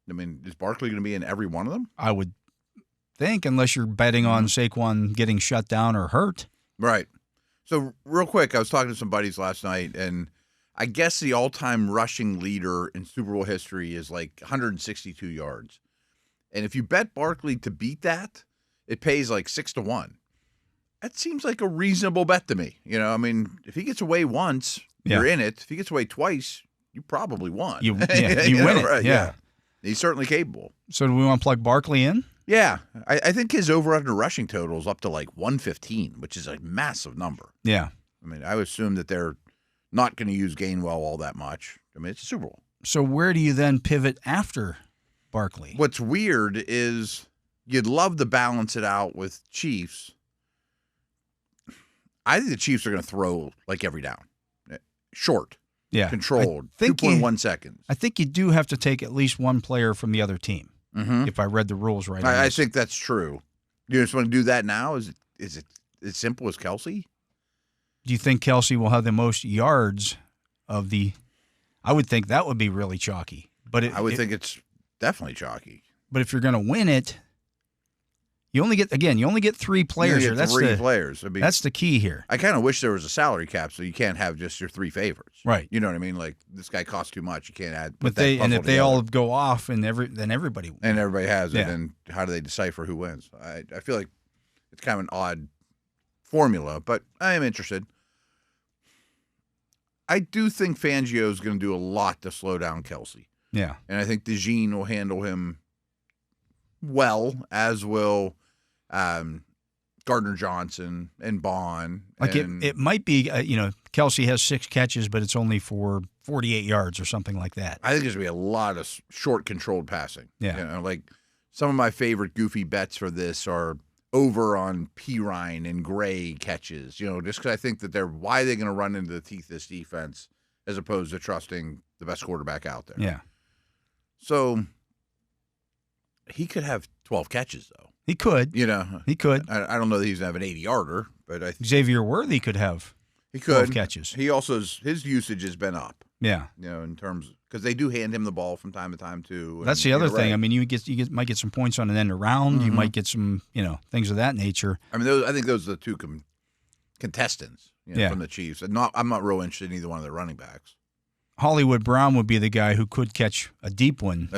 I mean, is Barkley going to be in every one of them? I would think, unless you're betting on Saquon getting shut down or hurt. Right. So real quick, I was talking to some buddies last night, and I guess the all-time rushing leader in Super Bowl history is like 162 yards. And if you bet Barkley to beat that, it pays like 6-1. That seems like a reasonable bet to me. I mean, if he gets away once, you're in it. If he gets away twice, you probably won. You win it. Right, yeah. He's certainly capable. So do we want to plug Barkley in? Yeah. I think his over-under rushing total is up to like 115, which is a massive number. Yeah. I mean, I would assume that they're not going to use Gainwell all that much. I mean, it's a Super Bowl. So where do you then pivot after Barkley. What's weird is you'd love to balance it out with Chiefs. I think the Chiefs are going to throw like every down. Short. Yeah. Controlled. 2.1 seconds. I think you do have to take at least one player from the other team, if I read the rules right. I think that's true. You just want to do that now? Is it as simple as Kelsey? Do you think Kelsey will have the most yards of the – I would think that would be really chalky. But I would think it's definitely chalky. But if you're going to win it, you only get 3 players here. That's three players. I mean, that's the key here. I kind of wish there was a salary cap so you can't have just your 3 favorites. Right. You know what I mean? Like, this guy costs too much. You can't add. But if they all go off and then everybody and everybody has it, then how do they decipher who wins? I feel like it's kind of an odd formula, but I am interested. I do think Fangio is going to do a lot to slow down Kelsey. Yeah. And I think DeJean will handle him well, as will Gardner Johnson and Bond. Like it might be, Kelsey has 6 catches, but it's only for 48 yards or something like that. I think there's going to be a lot of short, controlled passing. Yeah. Like some of my favorite goofy bets for this are over on Pirine and Gray catches, just because I think that why are they going to run into the teeth of this defense as opposed to trusting the best quarterback out there? Yeah. So he could have 12 catches, though. He could. He could. I don't know that he's going to have an 80-yarder, but Xavier Worthy could have 12 catches. He also his usage has been up. Yeah. In terms because they do hand him the ball from time to time too. That's the other thing. I mean, you might get some points on an end around. Mm-hmm. You might get some things of that nature. I mean, I think those are the 2 contestants from the Chiefs. And I'm not real interested in either one of their running backs. Hollywood Brown would be the guy who could catch a deep one.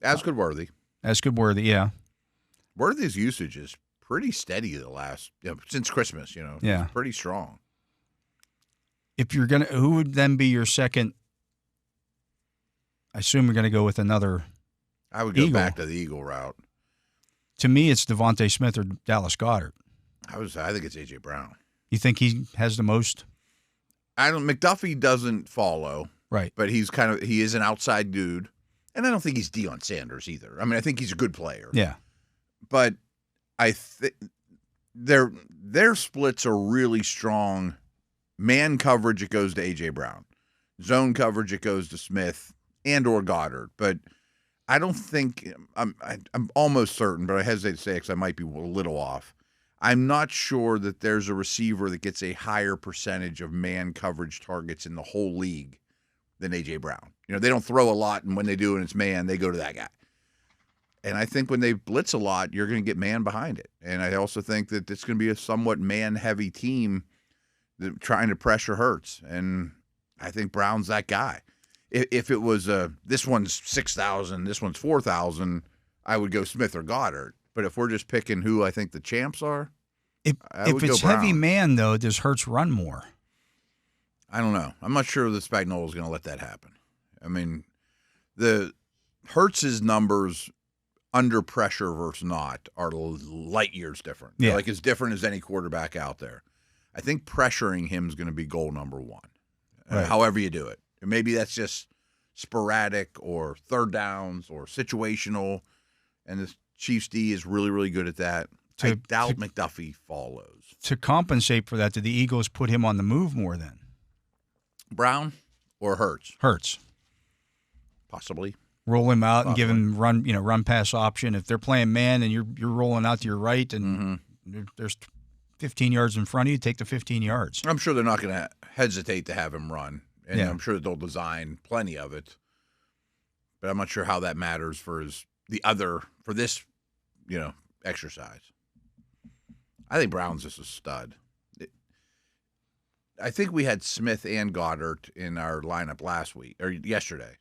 As could Worthy. Yeah. Worthy's usage is pretty steady the last since Christmas. Yeah, it's pretty strong. If you're who would then be your second? I assume you're gonna go with another. I would go back to the Eagle route. To me, it's Devontae Smith or Dallas Goedert. I think it's A.J. Brown. You think he has the most? McDuffie doesn't follow, right? But he is an outside dude, and I don't think he's Deion Sanders either. I mean, I think he's a good player. Yeah, but I think their splits are really strong. Man coverage, it goes to A.J. Brown. Zone coverage, it goes to Smith and or Goddard. But I don't think I'm almost certain, but I hesitate to say because I might be a little off. I'm not sure that there's a receiver that gets a higher percentage of man coverage targets in the whole league than A.J. Brown. They don't throw a lot, and when they do and it's man, they go to that guy. And I think when they blitz a lot, you're going to get man behind it. And I also think that it's going to be a somewhat man-heavy team trying to pressure Hurts. And I think Brown's that guy. If it was this one's 6,000, this one's 4,000, I would go Smith or Goddard. But if we're just picking who I think the champs are, if it's heavy man, though, does Hurts run more? I don't know. I'm not sure that Spagnuolo is going to let that happen. I mean, the Hurts's numbers under pressure versus not are light years different. Yeah. Like as different as any quarterback out there. I think pressuring him is going to be goal number 1, right. However you do it. And maybe that's just sporadic or third downs or situational, and the Chiefs D is really, really good at that. I doubt McDuffie follows. To compensate for that, do the Eagles put him on the move more then? Brown or Hurts? Hurts. Possibly. Roll him out and give him run pass option. If they're playing man and you're rolling out to your right and there's 15 yards in front of you, take the 15 yards. I'm sure they're not going to hesitate to have him run, and Yeah. I'm sure that they'll design plenty of it. But I'm not sure how that matters for this, exercise. I think Brown's just a stud. I think we had Smith and Goddard in our lineup yesterday,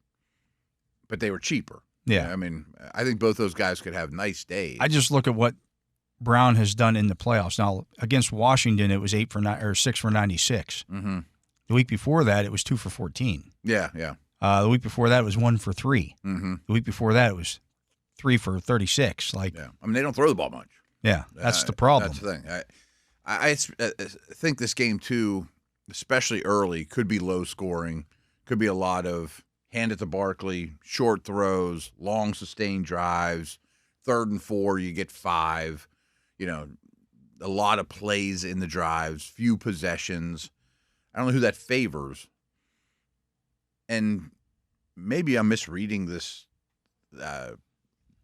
but they were cheaper. Yeah. I mean, I think both those guys could have nice days. I just look at what Brown has done in the playoffs. Now, against Washington, it was 6 for 96. Mm-hmm. The week before that, it was 2 for 14. Yeah. The week before that, it was 1 for 3. Mm-hmm. The week before that, it was 3 for 36. I mean, they don't throw the ball much. Yeah, that's the problem. That's the thing. I think this game, too, especially early, could be low scoring, could be a lot of hand it to Barkley, short throws, long sustained drives, 3rd and 4, you get 5, a lot of plays in the drives, few possessions. I don't know who that favors. And maybe I'm misreading this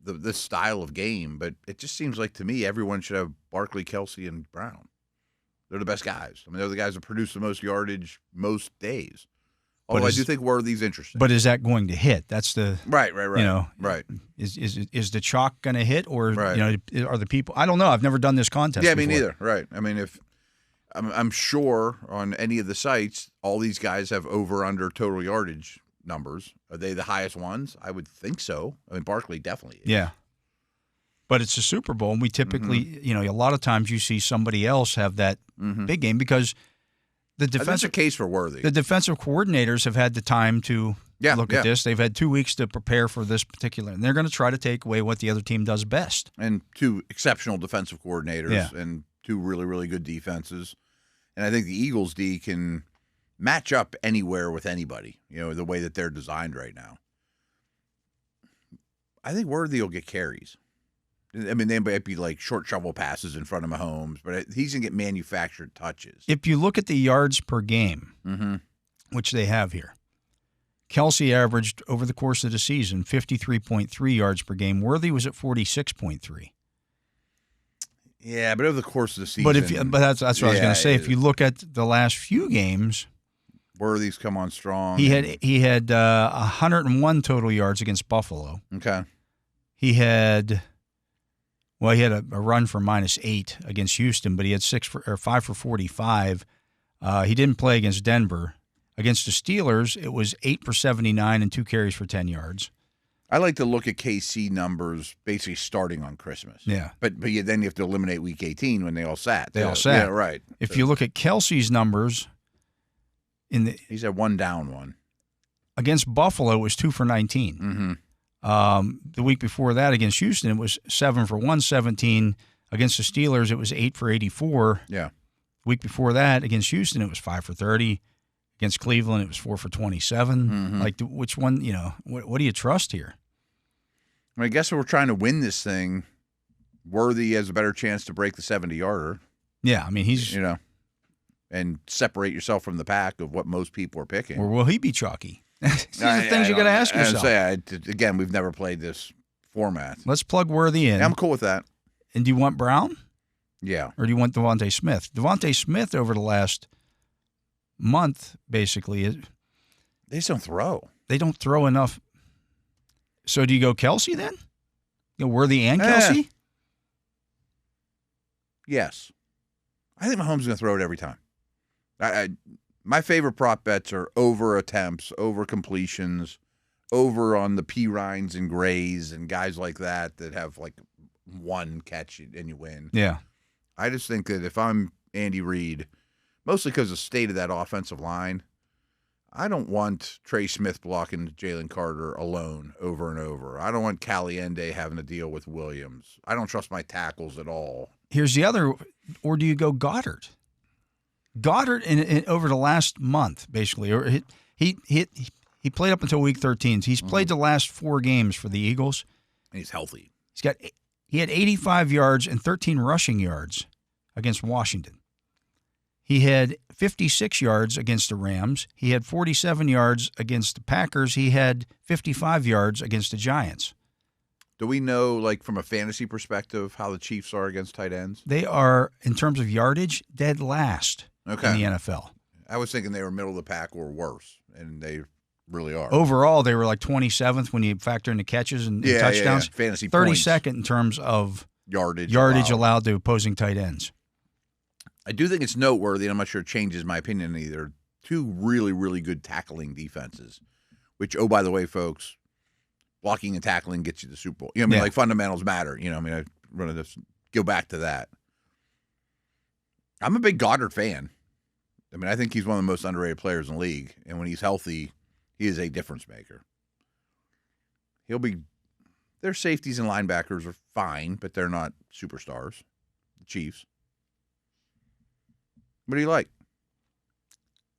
this style of game, but it just seems like to me everyone should have Barkley, Kelsey, and Brown. They're the best guys. I mean, they're the guys that produce the most yardage most days. Although I do think Worthy's interesting. But is that going to hit? That's the right. Right. Is the chalk going to hit, or are the people? I don't know. I've never done this contest. Yeah, before. me neither. Right. I mean, if I'm sure on any of the sites, all these guys have over/under total yardage numbers. Are they the highest ones? I would think so. I mean, Barkley definitely is. Yeah. But it's a Super Bowl, and we typically, a lot of times you see somebody else have that big game because the defensive. That's a case for Worthy. The defensive coordinators have had the time to look at this. They've had 2 weeks to prepare for this particular, and they're going to try to take away what the other team does best. And 2 exceptional defensive coordinators and 2 really, really good defenses. And I think the Eagles D can match up anywhere with anybody, the way that they're designed right now. I think Worthy will get carries. I mean, they might be like short shovel passes in front of Mahomes, but he's going to get manufactured touches. If you look at the yards per game, which they have here, Kelsey averaged over the course of the season 53.3 yards per game. Worthy was at 46.3. Yeah, but over the course of the season. But that's what I was going to say. If you look at the last few games, Worthy's come on strong. He had 101 total yards against Buffalo. Okay. He had a run for -8 against Houston, but he had 5 for 45. He didn't play against Denver. Against the Steelers, it was 8 for 79 and 2 carries for 10 yards. I like to look at KC numbers basically starting on Christmas. Yeah. But then you have to eliminate Week 18 when they all sat. They all sat. Yeah, right. If you look at Kelsey's numbers, he's at 1 down 1. Against Buffalo, it was 2 for 19. The week before that against Houston, it was 7 for 117. Against the Steelers, it was 8 for 84. Yeah. The week before that against Houston, it was 5 for 30. Against Cleveland, it was 4 for 27. Like, which one, what do you trust here? I guess if we're trying to win this thing, Worthy has a better chance to break the 70-yarder. Yeah, I mean, he's... and separate yourself from the pack of what most people are picking. Or will he be chalky? These are the things you got to ask yourself. Again, we've never played this format. Let's plug Worthy in. Yeah, I'm cool with that. And do you want Brown? Yeah. Or do you want Devontae Smith? Devontae Smith over the last month, basically, they just don't throw. They don't throw enough. So do you go Kelsey then? You go Worthy and Kelsey? Yes. I think Mahomes is going to throw it every time. My favorite prop bets are over attempts, over completions, over on the P. Ryans and Grays and guys like that have like 1 catch and you win. Yeah. I just think that if I'm Andy Reid, mostly because of the state of that offensive line, I don't want Trey Smith blocking Jalen Carter alone over and over. I don't want Caliende having to deal with Williams. I don't trust my tackles at all. Here's the other, or do you go Goddard? Goddard in over the last month, basically, or he played up until week 13. He's played the last 4 games for the Eagles. And he's healthy. He had 85 yards and 13 rushing yards against Washington. He had 56 yards against the Rams. He had 47 yards against the Packers. He had 55 yards against the Giants. Do we know, like, from a fantasy perspective, how the Chiefs are against tight ends? They are, in terms of yardage, dead last in the NFL. I was thinking they were middle of the pack or worse, and they really are. Overall, they were like 27th when you factor in the catches and touchdowns. Yeah. Fantasy 32nd points. In terms of yardage allowed to opposing tight ends. I do think it's noteworthy, and I'm not sure it changes my opinion either. 2 really, really good tackling defenses, which, oh, by the way, folks, blocking and tackling gets you the Super Bowl. Like fundamentals matter. I want to just go back to that. I'm a big Goddard fan. I mean, I think he's one of the most underrated players in the league, and when he's healthy, he is a difference maker. Their safeties and linebackers are fine, but they're not superstars. The Chiefs. What do you like?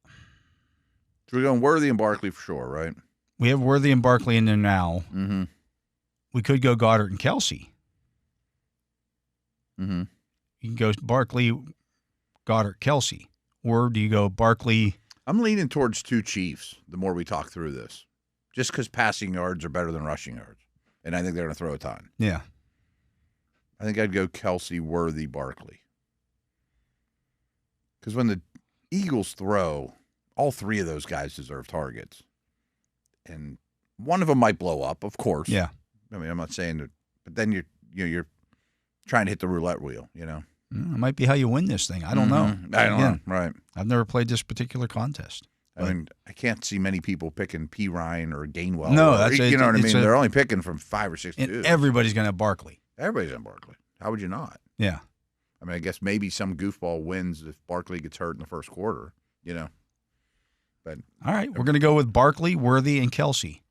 So we're going Worthy and Barkley for sure, right? we have Worthy and Barkley in there now. Mm-hmm. We could go Goddard and Kelsey. Mm-hmm. You can go Barkley, Goddard, Kelsey. Or do you go Barkley? I'm leaning towards 2 Chiefs the more we talk through this. Just because passing yards are better than rushing yards. And I think they're going to throw a ton. Yeah. I think I'd go Kelsey, Worthy, Barkley. Because when the Eagles throw, all 3 of those guys deserve targets. And one of them might blow up, of course. Yeah. I mean, I'm not saying that, but then you're trying to hit the roulette wheel, you know. It might be how you win this thing. I don't know. I don't know. Right. I've never played this particular contest. I mean, I can't see many people picking P. Ryan or Gainwell. No, that's you know what I mean. They're only picking from 5 or 6 dudes. Everybody's going to have Barkley. Everybody's on Barkley. How would you not? Yeah. I mean, I guess maybe some goofball wins if Barkley gets hurt in the first quarter. You know. But all right, we're going to go with Barkley, Worthy, and Kelsey.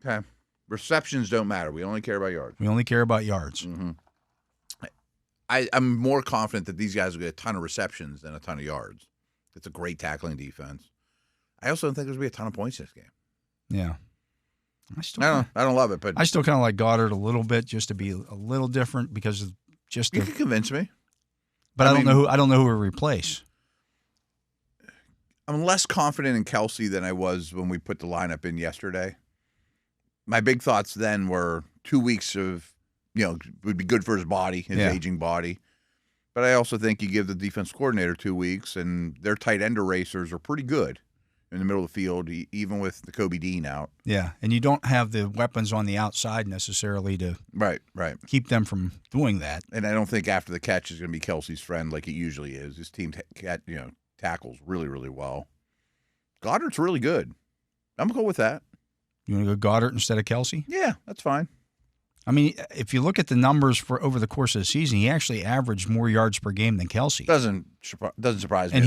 Okay. Receptions don't matter. We only care about yards. We only care about yards. Mm-hmm. I'm more confident that these guys will get a ton of receptions than a ton of yards. It's a great tackling defense. I also don't think there's going to be a ton of points in this game. Yeah. I don't love it, but I still kind of like Goddard a little bit just to be a little different because of just you can convince me. But I don't know who to replace. I'm less confident in Kelsey than I was when we put the lineup in yesterday. My big thoughts then were 2 weeks of, would be good for his body, his aging body. But I also think you give the defense coordinator 2 weeks, and their tight end erasers are pretty good in the middle of the field, even with the Kobe Dean out. Yeah, and you don't have the weapons on the outside necessarily to right keep them from doing that. And I don't think after the catch is going to be Kelsey's friend like it usually is. His team tackles really, really well. Goddard's really good. I'm going to go with that. You want to go Goddard instead of Kelsey? Yeah, that's fine. I mean, if you look at the numbers for over the course of the season, he actually averaged more yards per game than Kelsey. Doesn't surprise me. And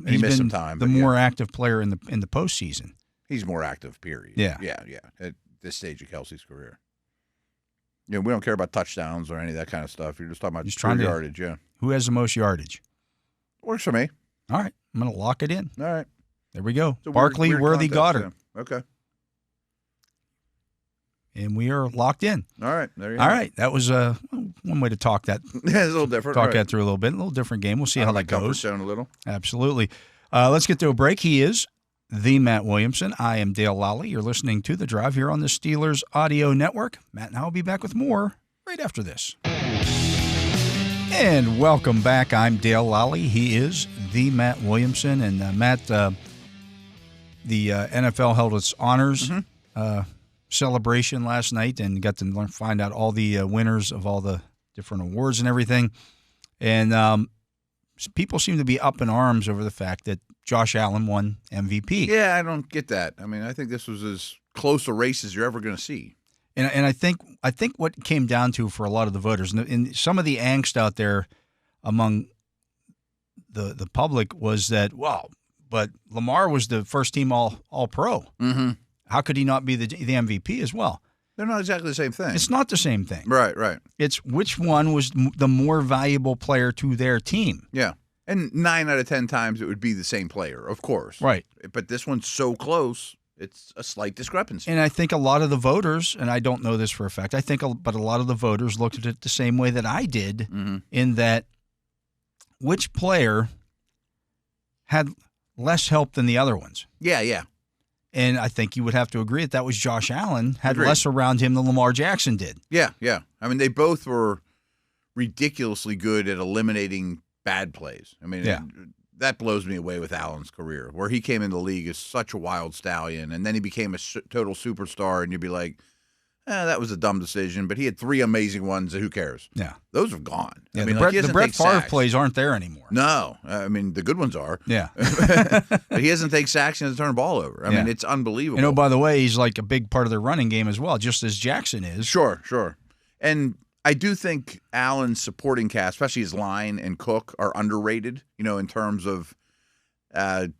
he missed some time. The more active player in the postseason. He's more active. Period. Yeah. At this stage of Kelsey's career, we don't care about touchdowns or any of that kind of stuff. You're just talking about true yardage. Yeah. Who has the most yardage? Works for me. All right, I'm going to lock it in. All right. There we go. Barkley, Worthy, Goddard. Yeah. Okay. And we are locked in. All right. There you go. All right. That was one way to talk that. Yeah, it's a little different. Talk that through a little bit. A little different game. We'll see how that goes. Zone a little. Absolutely. Let's get to a break. He is the Matt Williamson. I am Dale Lolley. You're listening to The Drive here on the Steelers Audio Network. Matt and I will be back with more right after this. And welcome back. I'm Dale Lolley. He is the Matt Williamson. And Matt, the NFL held its honors celebration last night and got to find out all the winners of all the different awards and everything. And people seem to be up in arms over the fact that Josh Allen won MVP. Yeah, I don't get that. I mean, I think this was as close a race as you're ever going to see. And I think what it came down to for a lot of the voters, and some of the angst out there among the public was that, wow, but Lamar was the first team all-pro. Mm-hmm. How could he not be the MVP as well? They're not exactly the same thing. It's not the same thing. Right. It's which one was the more valuable player to their team. Yeah. And 9 out of 10 times it would be the same player, of course. Right. But this one's so close, it's a slight discrepancy. And I think a lot of the voters, and I don't know this for a fact, but a lot of the voters looked at it the same way that I did, in that which player had less help than the other ones. Yeah. And I think you would have to agree that was Josh Allen had Agreed. less around him than Lamar Jackson did. Yeah. I mean, they both were ridiculously good at eliminating bad plays. I mean, that blows me away with Allen's career, where he came in the league as such a wild stallion, and then he became a total superstar, and you'd be like, that was a dumb decision, but he had 3 amazing ones. Who cares? Yeah. Those have gone. Yeah, I mean, the Brett Favre plays aren't there anymore. No. I mean, the good ones are. Yeah. But he doesn't take sacks and doesn't turn the ball over. I mean, it's unbelievable. And by the way, he's like a big part of their running game as well, just as Jackson is. Sure. And I do think Allen's supporting cast, especially his line and Cook, are underrated, in terms of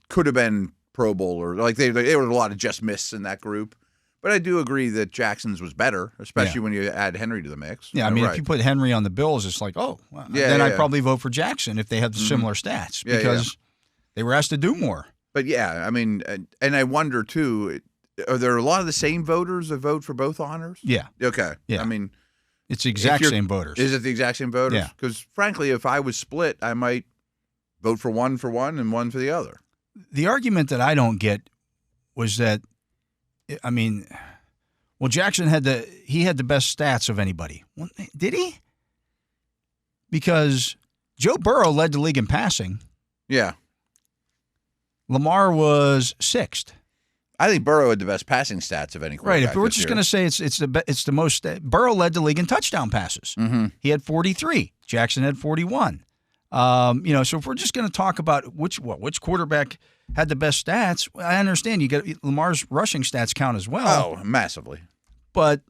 could have been Pro Bowler. Like there were a lot of just miss in that group. But I do agree that Jackson's was better, especially when you add Henry to the mix. Yeah, I mean, if you put Henry on the Bills, it's like, then I'd probably vote for Jackson if they have similar stats because they were asked to do more. But, I mean, and I wonder, too, are there a lot of the same voters that vote for both honors? Yeah. Okay. Yeah. I mean, it's the exact same voters. Is it the exact same voters? Yeah. Because frankly, if I was split, I might vote for one and one for the other. The argument that I don't get was that, I mean, well, Jackson had the best stats of anybody. Well, did he? Because Joe Burrow led the league in passing. Yeah. Lamar was 6th. I think Burrow had the best passing stats of any quarterback. Right. If we're just going to say it's the most, Burrow led the league in touchdown passes. Mm-hmm. He had 43. Jackson had 41. So if we're just going to talk about which quarterback had the best stats, I understand you get Lamar's rushing stats count as well. Oh, massively. But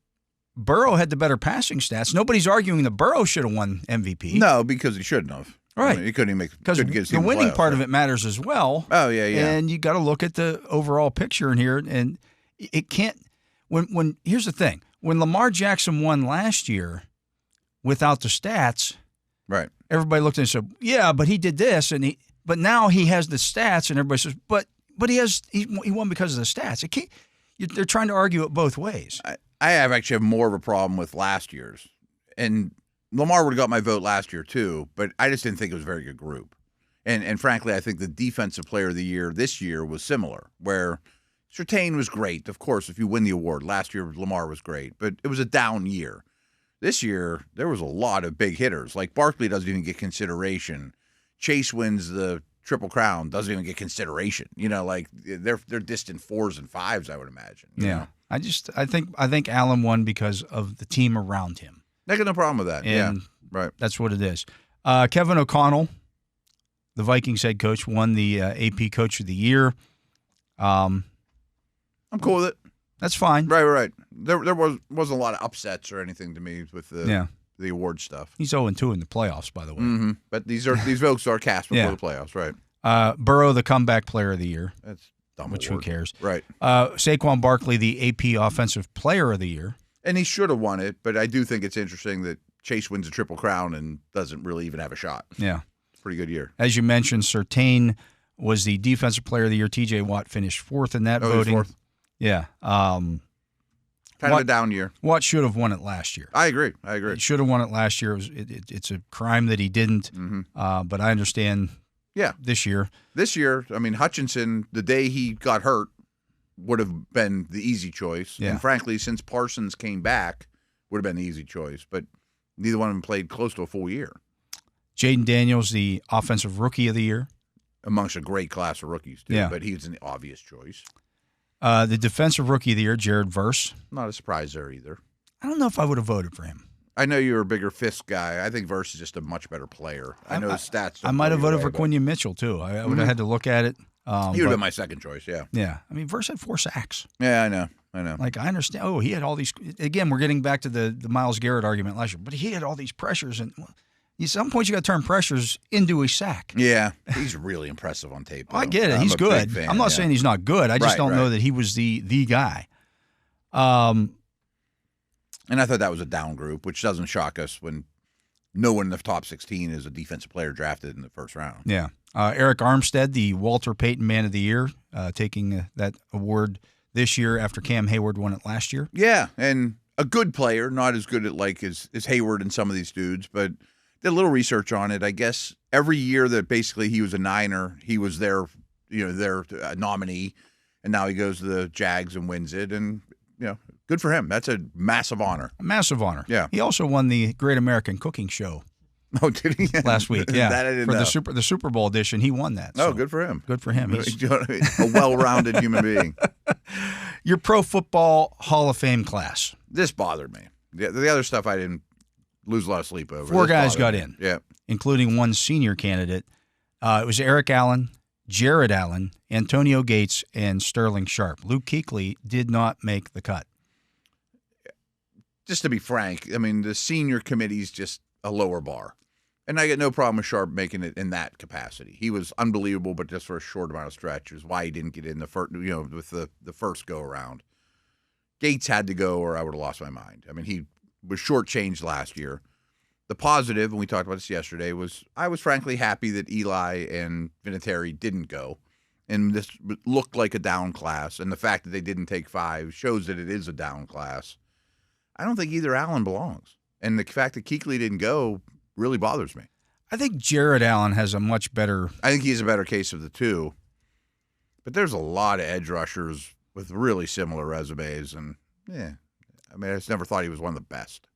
Burrow had the better passing stats. Nobody's arguing that Burrow should have won MVP. No, because he shouldn't have. Right. I mean, he couldn't even make because the winning part of it matters as well. Oh, yeah. And you got to look at the overall picture in here, and it can't. When here's the thing: when Lamar Jackson won last year, without the stats, right? Everybody looked and said, "Yeah, but he did this," but now he has the stats, and everybody says, "But he won because of the stats." It can't. They're trying to argue it both ways. I actually have more of a problem with last year's, and Lamar would have got my vote last year too, but I just didn't think it was a very good group. And frankly, I think the defensive player of the year this year was similar, where Surtain was great. Of course, if you win the award. Last year, Lamar was great, but it was a down year. This year, there was a lot of big hitters. Like Barkley doesn't even get consideration. Chase wins the Triple Crown, doesn't even get consideration. Like they're distant 4s and 5s, I would imagine. You know? I think Allen won because of the team around him. I got no problem with that. And right. That's what it is. Kevin O'Connell, the Vikings head coach, won the AP Coach of the Year. I'm cool with it. That's fine. Right. There wasn't a lot of upsets or anything to me with the award stuff. He's 0-2 in the playoffs, by the way. Mm-hmm. But these votes are cast before the playoffs, right? Burrow, the Comeback Player of the Year. That's dumb. Which award. Who cares? Right. Saquon Barkley, the AP Offensive Player of the Year. And he should have won it, but I do think it's interesting that Chase wins a Triple Crown and doesn't really even have a shot. Yeah. It's a pretty good year. As you mentioned, Surtain was the Defensive Player of the Year. TJ Watt finished 4th in that voting. He was 4th? Yeah. Kind of a down year. Watt should have won it last year. I agree. He should have won it last year. It's a crime that he didn't, but I understand this year. This year, I mean, Hutchinson, the day he got hurt, would have been the easy choice. Yeah. And frankly, since Parsons came back, would have been the easy choice. But neither one of them played close to a full year. Jaden Daniels, the Offensive Rookie of the Year. Amongst a great class of rookies, too. Yeah. But he was an obvious choice. The Defensive Rookie of the Year, Jared Verse. Not a surprise there either. I don't know if I would have voted for him. I know you're a bigger Fisk guy. I think Verse is just a much better player. I know his stats. I might have voted for Quinion Mitchell, too. I would have had to look at it. He would have been my second choice, yeah. Yeah. I mean, Verse had 4 sacks. Yeah, I know. Like, I understand. Oh, he had all these. Again, we're getting back to the Myles Garrett argument last year, but he had all these pressures. And at some point, you got to turn pressures into a sack. Yeah. He's really impressive on tape. I get it. He's good. I'm not saying he's not good. I just don't know that he was the guy. And I thought that was a down group, which doesn't shock us when no one in the top 16 is a defensive player drafted in the first round. Yeah. Eric Armstead, the Walter Payton Man of the Year, taking that award this year after Cam Hayward won it last year. Yeah, and a good player, not as good at as Hayward and some of these dudes, but did a little research on it. I guess every year that basically he was a Niner, he was their nominee, and now he goes to the Jags and wins it, and good for him. That's a massive honor. A massive honor. Yeah. He also won the Great American Cooking Show. Oh, did he? Last week, yeah. That I didn't for know. the Super Bowl edition, he won that. So. Oh, good for him. Good for him. He's a well-rounded human being. Your Pro Football Hall of Fame class. This bothered me. The other stuff I didn't lose a lot of sleep over. 4 guys got in, including one senior candidate. It was Eric Allen, Jared Allen, Antonio Gates, and Sterling Sharp. Luke Kuechly did not make the cut. Just to be frank, I mean, the senior committee's just a lower bar. And I get no problem with Sharp making it in that capacity. He was unbelievable, but just for a short amount of stretch is why he didn't get in the first, with the first go around. Gates had to go, or I would have lost my mind. I mean, he was shortchanged last year. The positive, and we talked about this yesterday, was I was frankly happy that Eli and Vinatieri didn't go, and this looked like a down class, and the fact that they didn't take 5 shows that it is a down class. I don't think either Allen belongs. And the fact that Kuechly didn't go really bothers me. I think Jared Allen has a much better... I think he's a better case of the two. But there's a lot of edge rushers with really similar resumes, and, I mean, I just never thought he was one of the best.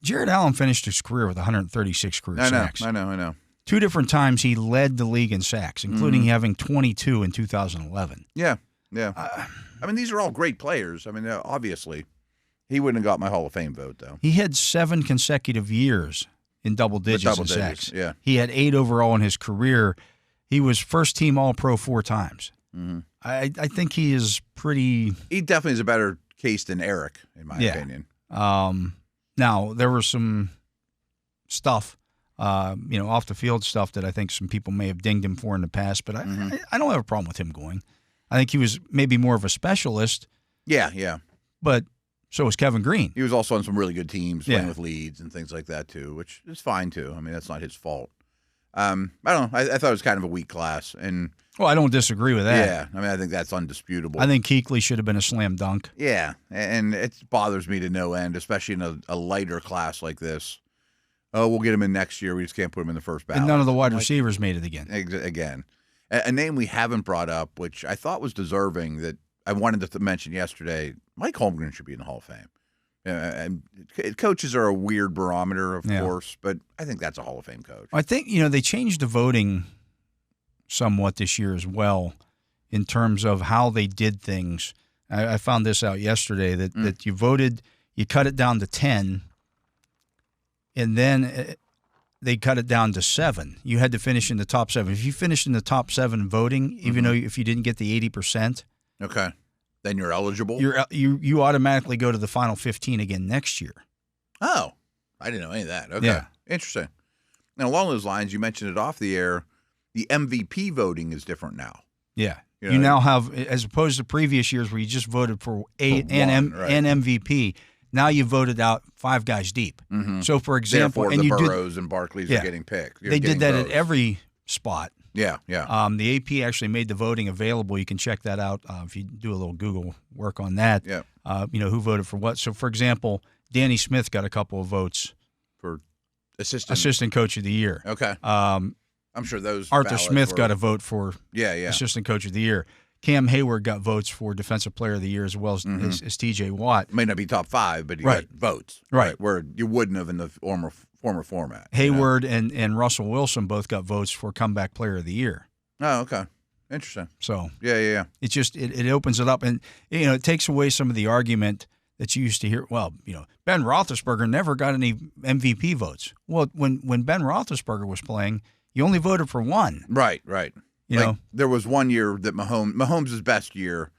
Jared Allen finished his career with 136 career sacks. I know. 2 different times he led the league in sacks, including having 22 in 2011. Yeah. I mean, these are all great players. I mean, obviously, he wouldn't have got my Hall of Fame vote, though. He had 7 consecutive years in double digits in sacks. Yeah. He had 8 overall in his career. He was first-team All-Pro 4 times. Mm-hmm. I think he is pretty... He definitely is a better case than Eric, in my opinion. Now, there was some stuff, off the field stuff that I think some people may have dinged him for in the past, but I don't have a problem with him going. I think he was maybe more of a specialist. Yeah. But so was Kevin Green. He was also on some really good teams, playing with leads and things like that, too, which is fine, too. I mean, that's not his fault. I don't know. I thought it was kind of a weak class. And well, I don't disagree with that. Yeah. I mean, I think that's undisputable. I think Kuechly should have been a slam dunk. Yeah. And it bothers me to no end, especially in a lighter class like this. Oh, we'll get him in next year. We just can't put him in the first ballot. And none of the wide receivers made it again. Again. A name we haven't brought up, which I thought was deserving, that I wanted to mention yesterday, Mike Holmgren should be in the Hall of Fame. And coaches are a weird barometer, of course, but I think that's a Hall of Fame coach. I think, they changed the voting somewhat this year as well in terms of how they did things. I found this out yesterday, that you voted, you cut it down to 10, and then they cut it down to 7. You had to finish in the top 7. If you finished in the top 7 voting, even though if you didn't get the 80%, okay, then you're eligible. You automatically go to the final 15 again next year. Oh, I didn't know any of that. Okay, yeah. Interesting. And along those lines, you mentioned it off the air. The MVP voting is different now. Yeah, you now have, as opposed to previous years where you just voted for an MVP. Now you voted out 5 guys deep. Mm-hmm. So, for example, therefore, the Burrows and Barkleys are getting picked. They did that at every spot. Yeah. The AP actually made the voting available. You can check that out if you do a little Google work on that. Yeah. Who voted for what. So, for example, Danny Smith got a couple of votes for assistant coach of the year. Okay. I'm sure those Arthur Smith got a vote for assistant coach of the year. Cam Hayward got votes for Defensive Player of the Year as well as T.J. Watt. May not be top 5, but he got votes. Right. Where you wouldn't have in the former format. Hayward and Russell Wilson both got votes for Comeback Player of the Year. Oh, okay. Interesting. So yeah. It just it opens it up, and it takes away some of the argument that you used to hear. Well, Ben Roethlisberger never got any MVP votes. Well, when Ben Roethlisberger was playing, you only voted for one. Right. There was one year that Mahomes' best year,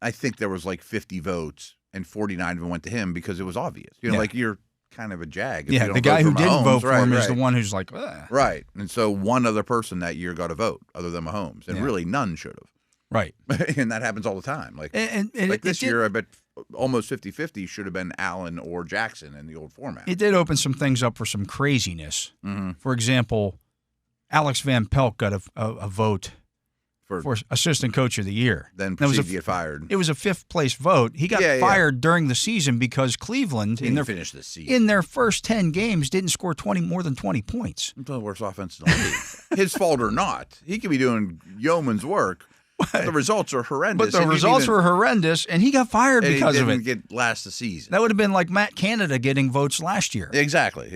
I think there was like 50 votes, and 49 of them went to him because it was obvious. Like you're kind of a jag. Yeah, the guy who didn't vote for him is the one who's like, ugh. Right. And so one other person that year got a vote other than Mahomes, and really none should have. Right. And that happens all the time. Like, and this year, I bet almost 50-50 should have been Allen or Jackson in the old format. It did open some things up for some craziness. Mm-hmm. For example, Alex Van Pelt got a vote for assistant coach of the year. Then proceeded to get fired. It was a 5th place vote. He got fired during the season because Cleveland finished the season in their first 10 games didn't score more than 20 points. It's the worst offense in the league. His fault or not, he could be doing yeoman's work. But the results are horrendous. But the results were horrendous, and he got fired because of it. He didn't get last the season. That would have been like Matt Canada getting votes last year. Exactly.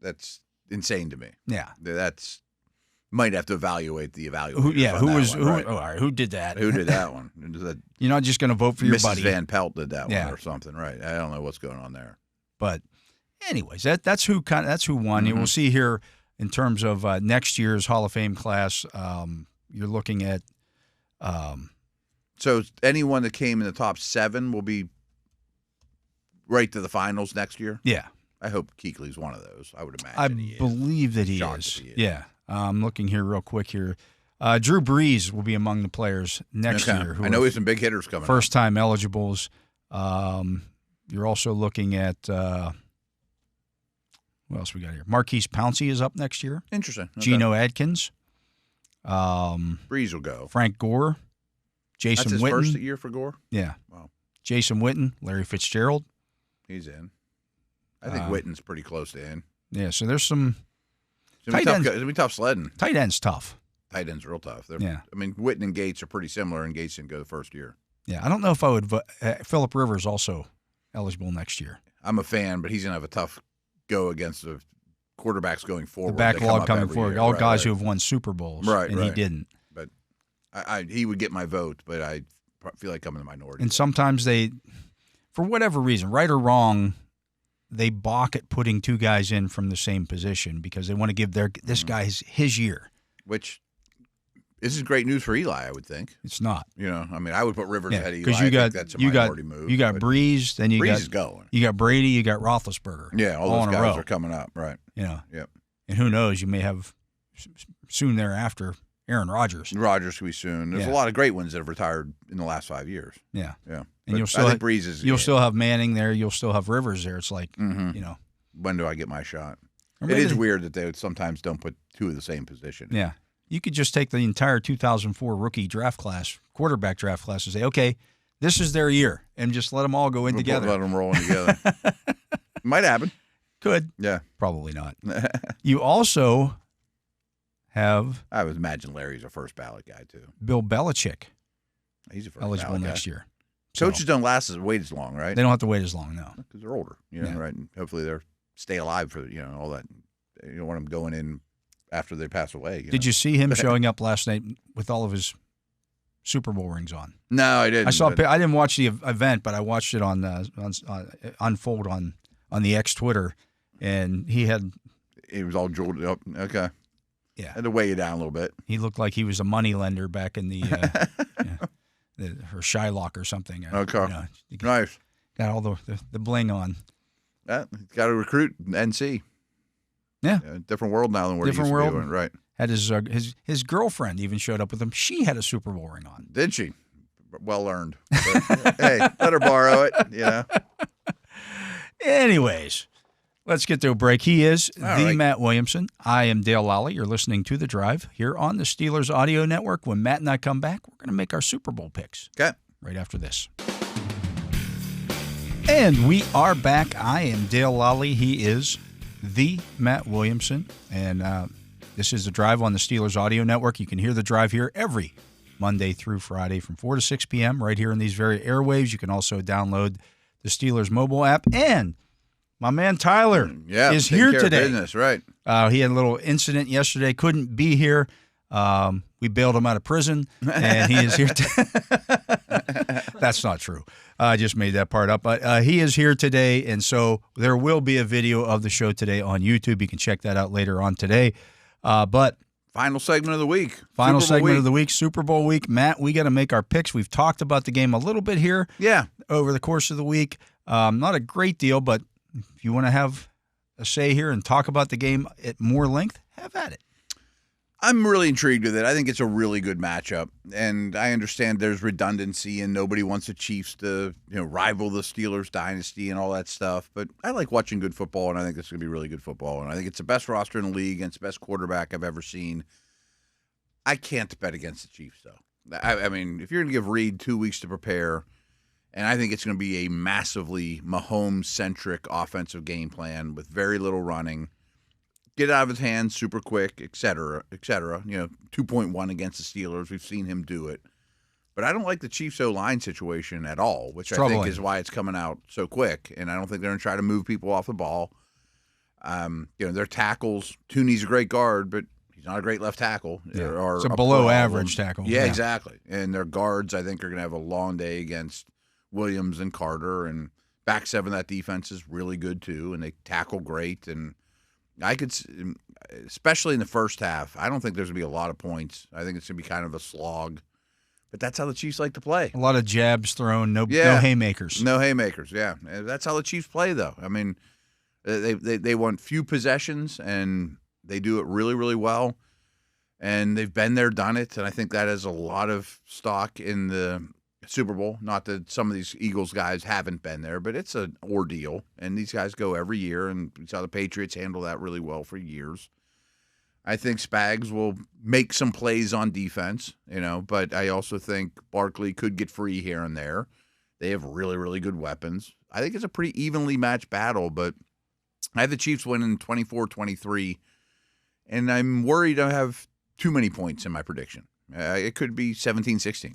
That's insane to me. Yeah, that's might have to evaluate the evaluator. Who did that? Who did that one? You're not just going to vote for your buddy. Mrs. Van Pelt did that one or something, right? I don't know what's going on there. But, anyways, that's who won. Mm-hmm. We'll see here in terms of next year's Hall of Fame class. You're looking at. So anyone that came in the top 7 will be right to the finals next year. Yeah. I hope Kuechly's one of those. I would imagine. I believe that he is. Yeah. I'm looking here real quick here. Drew Brees will be among the players next year. I know he's some big hitters coming. First-time eligibles. You're also looking at what else we got here? Marquise Pouncey is up next year. Interesting. Okay. Geno Adkins. Breeze will go. Frank Gore, Jason That's his Witten. first year for Gore? Yeah. Wow. Jason Witten, Larry Fitzgerald. He's in. I think Witten's pretty close to in. Yeah, so there's some It's going to be tough sledding. Tight end's tough. Tight end's real tough. Yeah. I mean, Witten and Gates are pretty similar, and Gates didn't go the first year. Yeah, I don't know if I would vote. Phillip Rivers also eligible next year. I'm a fan, but he's going to have a tough go against the quarterbacks going forward. The backlog coming forward. All guys right. who have won Super Bowls. Right, and he didn't. But he would get my vote, but I feel like I'm in the minority. And sometimes they, for whatever reason, right or wrong, they balk at putting two guys in from the same position because they want to give this guy his year. Which this is great news for Eli, I would think. It's not. I mean, I would put Rivers ahead of Eli. Because that's a minority move. You got Breeze, then Breeze is going. You got Brady, you got Roethlisberger. Yeah, all those guys are coming up, right? Yep. And who knows? You may have soon thereafter Aaron Rodgers. Rodgers could be soon. There's a lot of great ones that have retired in the last 5 years. Yeah. Yeah. And I think Breeze is. You'll still have Manning there. You'll still have Rivers there. It's like, when do I get my shot? It is weird that they sometimes don't put two of the same position. Yeah. You could just take the entire 2004 rookie draft class, quarterback draft class, and say, okay, this is their year, and just let them all go in together. Let them roll in together. Might happen. Could. Yeah. Probably not. You also have. I would imagine Larry's a first ballot guy, too. Bill Belichick. He's a first eligible ballot next guy. year. Coaches don't wait as long, right? They don't have to wait as long, no. Because they're older, right? And hopefully they're stay alive for, all that. You don't want them going in after they pass away. Did you see him showing up last night with all of his Super Bowl rings on? No, I didn't. I didn't watch the event, but I watched it on unfold on the X Twitter, and he was all jeweled up. Okay. Yeah. Had to weigh it down a little bit. He looked like he was a money lender back in the or Shylock or something. Okay. Nice. Got all the bling on. Got to recruit NC. Yeah. Different world now than where he used to be, right? Had his girlfriend even showed up with him. She had a Super Bowl ring on. Did she? Well earned. But, hey, let her borrow it. Anyways, let's get to a break. He is right. Matt Williamson. I am Dale Lolley. You're listening to The Drive here on the Steelers Audio Network. When Matt and I come back, we're going to make our Super Bowl picks. Okay. Right after this. And we are back. I am Dale Lolley. He is the Matt Williamson. And this is The Drive on the Steelers Audio Network. You can hear The Drive here every Monday through Friday from 4 to 6 p.m. right here in these very airwaves. You can also download the Steelers mobile app. And my man Tyler is here today. Business, right. He had a little incident yesterday, couldn't be here. We bailed him out of prison, and he is here. That's not true. I just made that part up. But he is here today, and so there will be a video of the show today on YouTube. You can check that out later on today. But final segment of the week. Final segment of the week, Super Bowl week. Matt, we got to make our picks. We've talked about the game a little bit here over the course of the week. Not a great deal, but if you want to have a say here and talk about the game at more length, have at it. I'm really intrigued with it. I think it's a really good matchup, and I understand there's redundancy and nobody wants the Chiefs to rival the Steelers dynasty and all that stuff. But I like watching good football, and I think it's going to be really good football. And I think it's the best roster in the league and it's the best quarterback I've ever seen. I can't bet against the Chiefs, though. I mean, if you're going to give Reed 2 weeks to prepare, and I think it's going to be a massively Mahomes-centric offensive game plan with very little running. Get it out of his hands super quick, et cetera, et cetera. 2.1 against the Steelers. We've seen him do it. But I don't like the Chiefs O-line situation at all, which I think is why it's coming out so quick. And I don't think they're going to try to move people off the ball. Their tackles, Tooney's a great guard, but he's not a great left tackle. Yeah. It's a below-average tackle. Yeah, exactly. And their guards, I think, are going to have a long day against Williams and Carter. And back seven of that defense is really good, too. And they tackle great. And I could, especially in the first half, I don't think there's going to be a lot of points. I think it's going to be kind of a slog. But that's how the Chiefs like to play. A lot of jabs thrown, no haymakers. No haymakers, yeah. That's how the Chiefs play, though. I mean, they want few possessions, and they do it really, really well. And they've been there, done it, and I think that has a lot of stock in the Super Bowl. Not that some of these Eagles guys haven't been there, but it's an ordeal, and these guys go every year, and we saw the Patriots handle that really well for years. I think Spags will make some plays on defense, but I also think Barkley could get free here and there. They have really, really good weapons. I think it's a pretty evenly matched battle, but I have the Chiefs winning 24-23, and I'm worried I have too many points in my prediction. It could be 17-16.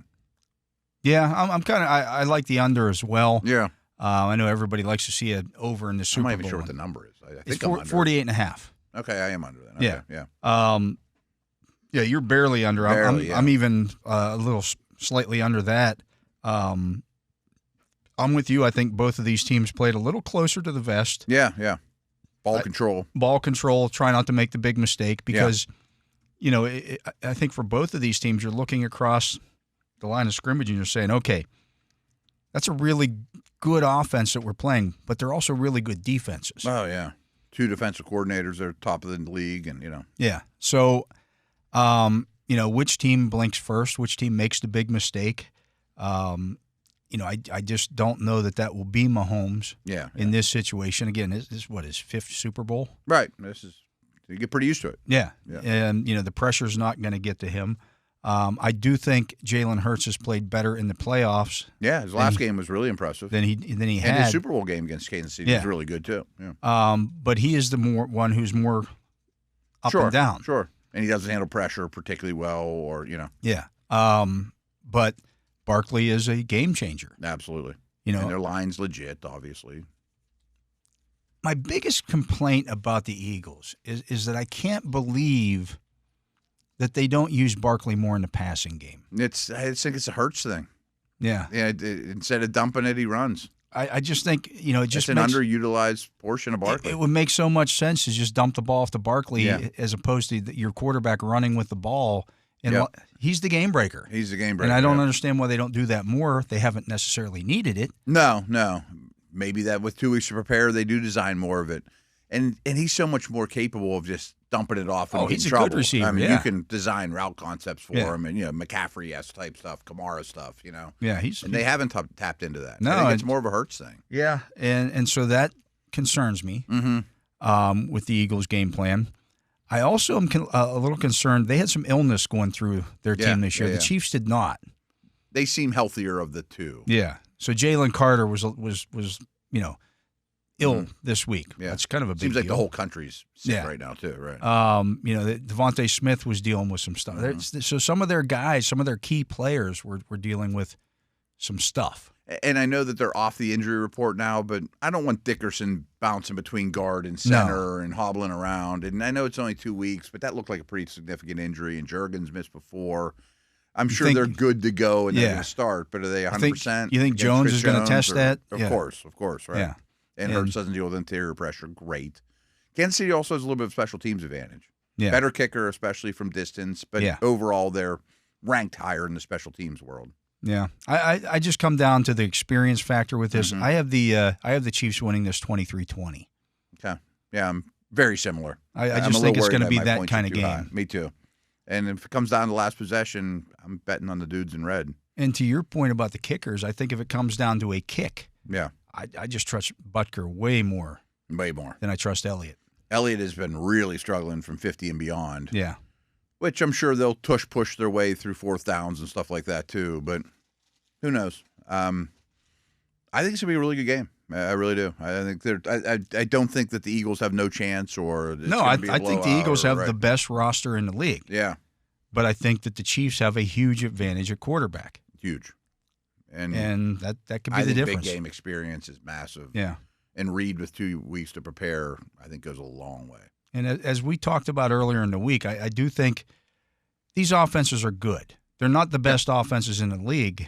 Yeah, I'm kind of. I like the under as well. Yeah. I know everybody likes to see it over in the Super Bowl. I'm not even sure what the number is. I think I'm under 48.5. Okay, I am under that. Okay, yeah. Yeah, you're barely under. Barely, I'm even a little slightly under that. I'm with you. I think both of these teams played a little closer to the vest. Yeah. Ball control. Try not to make the big mistake because, I think for both of these teams, you're looking across the line of scrimmage and you're saying, okay, that's a really good offense that we're playing, but they're also really good defenses. Oh, yeah. 2 defensive coordinators are top of the league, and Yeah. So, which team blinks first? Which team makes the big mistake? I just don't know that will be Mahomes. Yeah. In this situation, again, this is what his 5th Super Bowl. Right. You get pretty used to it. Yeah. And the pressure's not going to get to him. I do think Jalen Hurts has played better in the playoffs. Yeah, his last game was really impressive. Than he had. And his Super Bowl game against Kansas City was really good too. Yeah. But he is the one who's more up and down. Sure. And he doesn't handle pressure particularly well, Yeah. But Barkley is a game changer. Absolutely. And their line's legit, obviously. My biggest complaint about the Eagles is that I can't believe that they don't use Barkley more in the passing game. I just think it's a Hurts thing. Yeah. Yeah. Instead of dumping it, he runs. I just think, it just it's an underutilized portion of Barkley. It would make so much sense to just dump the ball off to Barkley as opposed to your quarterback running with the ball. And he's the game breaker. He's the game breaker. And I don't understand why they don't do that more. They haven't necessarily needed it. No. Maybe that with 2 weeks to prepare, they do design more of it. And he's so much more capable of just dumping it off. Oh, he's a good receiver. I mean, you can design route concepts for him, and McCaffrey-esque type stuff, Kamara stuff. Yeah, they haven't tapped into that. No, I think it's more of a Hurts thing. Yeah, and so that concerns me. With the Eagles' game plan. I also am a little concerned. They had some illness going through their team this year. The Chiefs did not. They seem healthier of the two. Yeah. So Jalen Carter was ill this week. Yeah. That's kind of a big deal. Seems like the whole country's sick right now too, right? Devontae Smith was dealing with some stuff. So some of their guys, some of their key players were dealing with some stuff. And I know that they're off the injury report now, but I don't want Dickerson bouncing between guard and center and hobbling around. And I know it's only 2 weeks, but that looked like a pretty significant injury, and Juergens missed before. I'm sure they're good to go and they're going to start, but are they 100%? You think Jones is going to test that? Of course, right? Yeah. And Hurts doesn't deal with interior pressure. Great. Kansas City also has a little bit of special teams advantage. Yeah. Better kicker, especially from distance, but overall they're ranked higher in the special teams world. Yeah, I just come down to the experience factor with this. I have the Chiefs winning this 23-20. Okay. Yeah, I'm very similar. I just think it's going to be that kind of game. High. Me too. And if it comes down to last possession, I'm betting on the dudes in red. And to your point about the kickers, I think if it comes down to a kick, I just trust Butker way more than I trust Elliott. Elliott has been really struggling from 50 and beyond. Yeah. Which I'm sure they'll push their way through fourth downs and stuff like that too. But who knows? I think it's gonna be a really good game. I really do. I think I don't think that the Eagles have no chance or I think the Eagles have the best roster in the league. Yeah, but I think that the Chiefs have a huge advantage at quarterback. Huge, and that could be the difference. Big game experience is massive. Yeah, and Reed with 2 weeks to prepare, I think goes a long way. And as we talked about earlier in the week, I do think these offenses are good. They're not the best offenses in the league,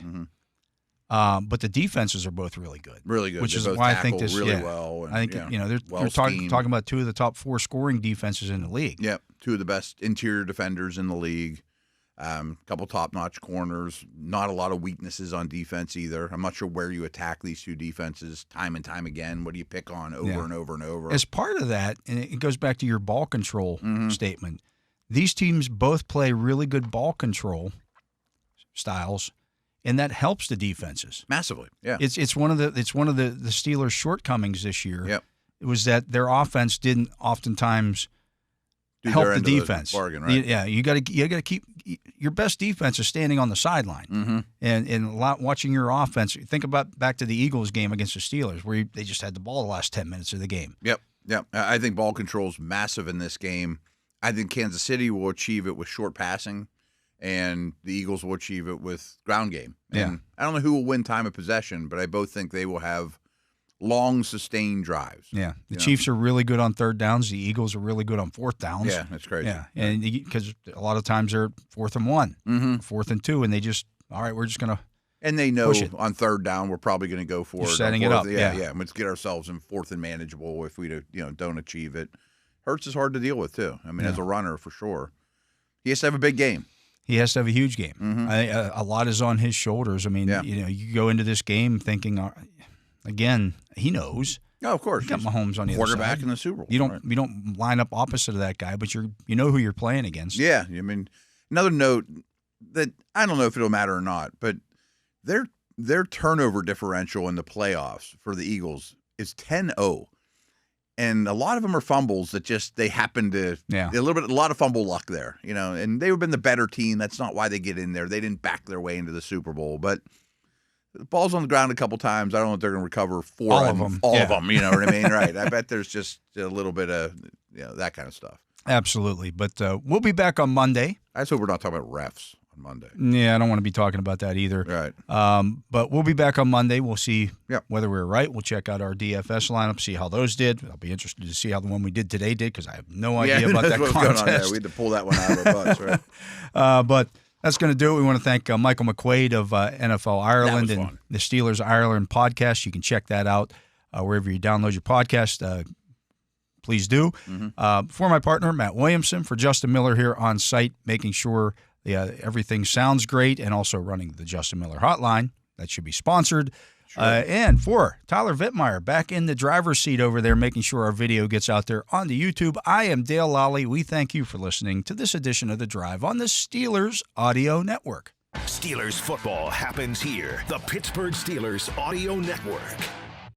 but the defenses are both really good. Really good. Which is why I think this really well. And, I think they're talking about 2 of the top 4 scoring defenses in the league. Yep, 2 of the best interior defenders in the league. A couple top-notch corners. Not a lot of weaknesses on defense either. I'm not sure where you attack these 2 defenses time and time again. What do you pick on over and over and over? As part of that, and it goes back to your ball control statement, these teams both play really good ball control styles, and that helps the defenses massively. Yeah, it's one of the Steelers' shortcomings this year. Yep. It was that their offense didn't oftentimes help the defense. Bargain, right? Yeah, you got to keep your best defense is standing on the sideline and a lot watching your offense. Think about back to the Eagles game against the Steelers where they just had the ball the last 10 minutes of the game. Yep. I think ball control is massive in this game. I think Kansas City will achieve it with short passing, and the Eagles will achieve it with ground game. And I don't know who will win time of possession, but I both think they will have long, sustained drives. Yeah, the Chiefs are really good on third downs. The Eagles are really good on fourth downs. Yeah, that's crazy. Yeah, and because a lot of times they're 4th and 1, 4th and 2, and they just we're just gonna. And they know on third down we're probably going to go for it. Setting it up. Yeah. Let's get ourselves in 4th and manageable if we don't achieve it. Hurts is hard to deal with too. I mean, as a runner for sure, he has to have a big game. He has to have a huge game. A lot is on his shoulders. I mean, you go into this game thinking, again, he knows. Oh, of course, he's got Mahomes on the other side. Quarterback in the Super Bowl. You don't line up opposite of that guy, but you know who you're playing against. Yeah, I mean, another note that I don't know if it'll matter or not, but their turnover differential in the playoffs for the Eagles is 10-0. And a lot of them are fumbles that just they happen to a lot of fumble luck there, and they've been the better team. That's not why they get in there. They didn't back their way into the Super Bowl, but the ball's on the ground a couple times. I don't know if they're going to recover all of them. You know what I mean? Right. I bet there's just a little bit of that kind of stuff. Absolutely. But we'll be back on Monday. I just hope we're not talking about refs on Monday. Yeah, I don't want to be talking about that either. Right. But we'll be back on Monday. We'll see whether we were right. We'll check out our DFS lineup, see how those did. I'll be interested to see how the one we did today did because I have no idea about that contest. Going on there. We had to pull that one out of our butts, right? But that's going to do it. We want to thank Michael McQuaid of NFL Ireland and the Steelers Ireland podcast. You can check that out wherever you download your podcast. Please do. For my partner, Matt Williamson, for Justin Miller here on site, making sure everything sounds great and also running the Justin Miller hotline. That should be sponsored. Sure. And for Tyler Vittmeyer, back in the driver's seat over there, making sure our video gets out there on the YouTube. I am Dale Lolley. We thank you for listening to this edition of The Drive on the Steelers Audio Network. Steelers football happens here. The Pittsburgh Steelers Audio Network.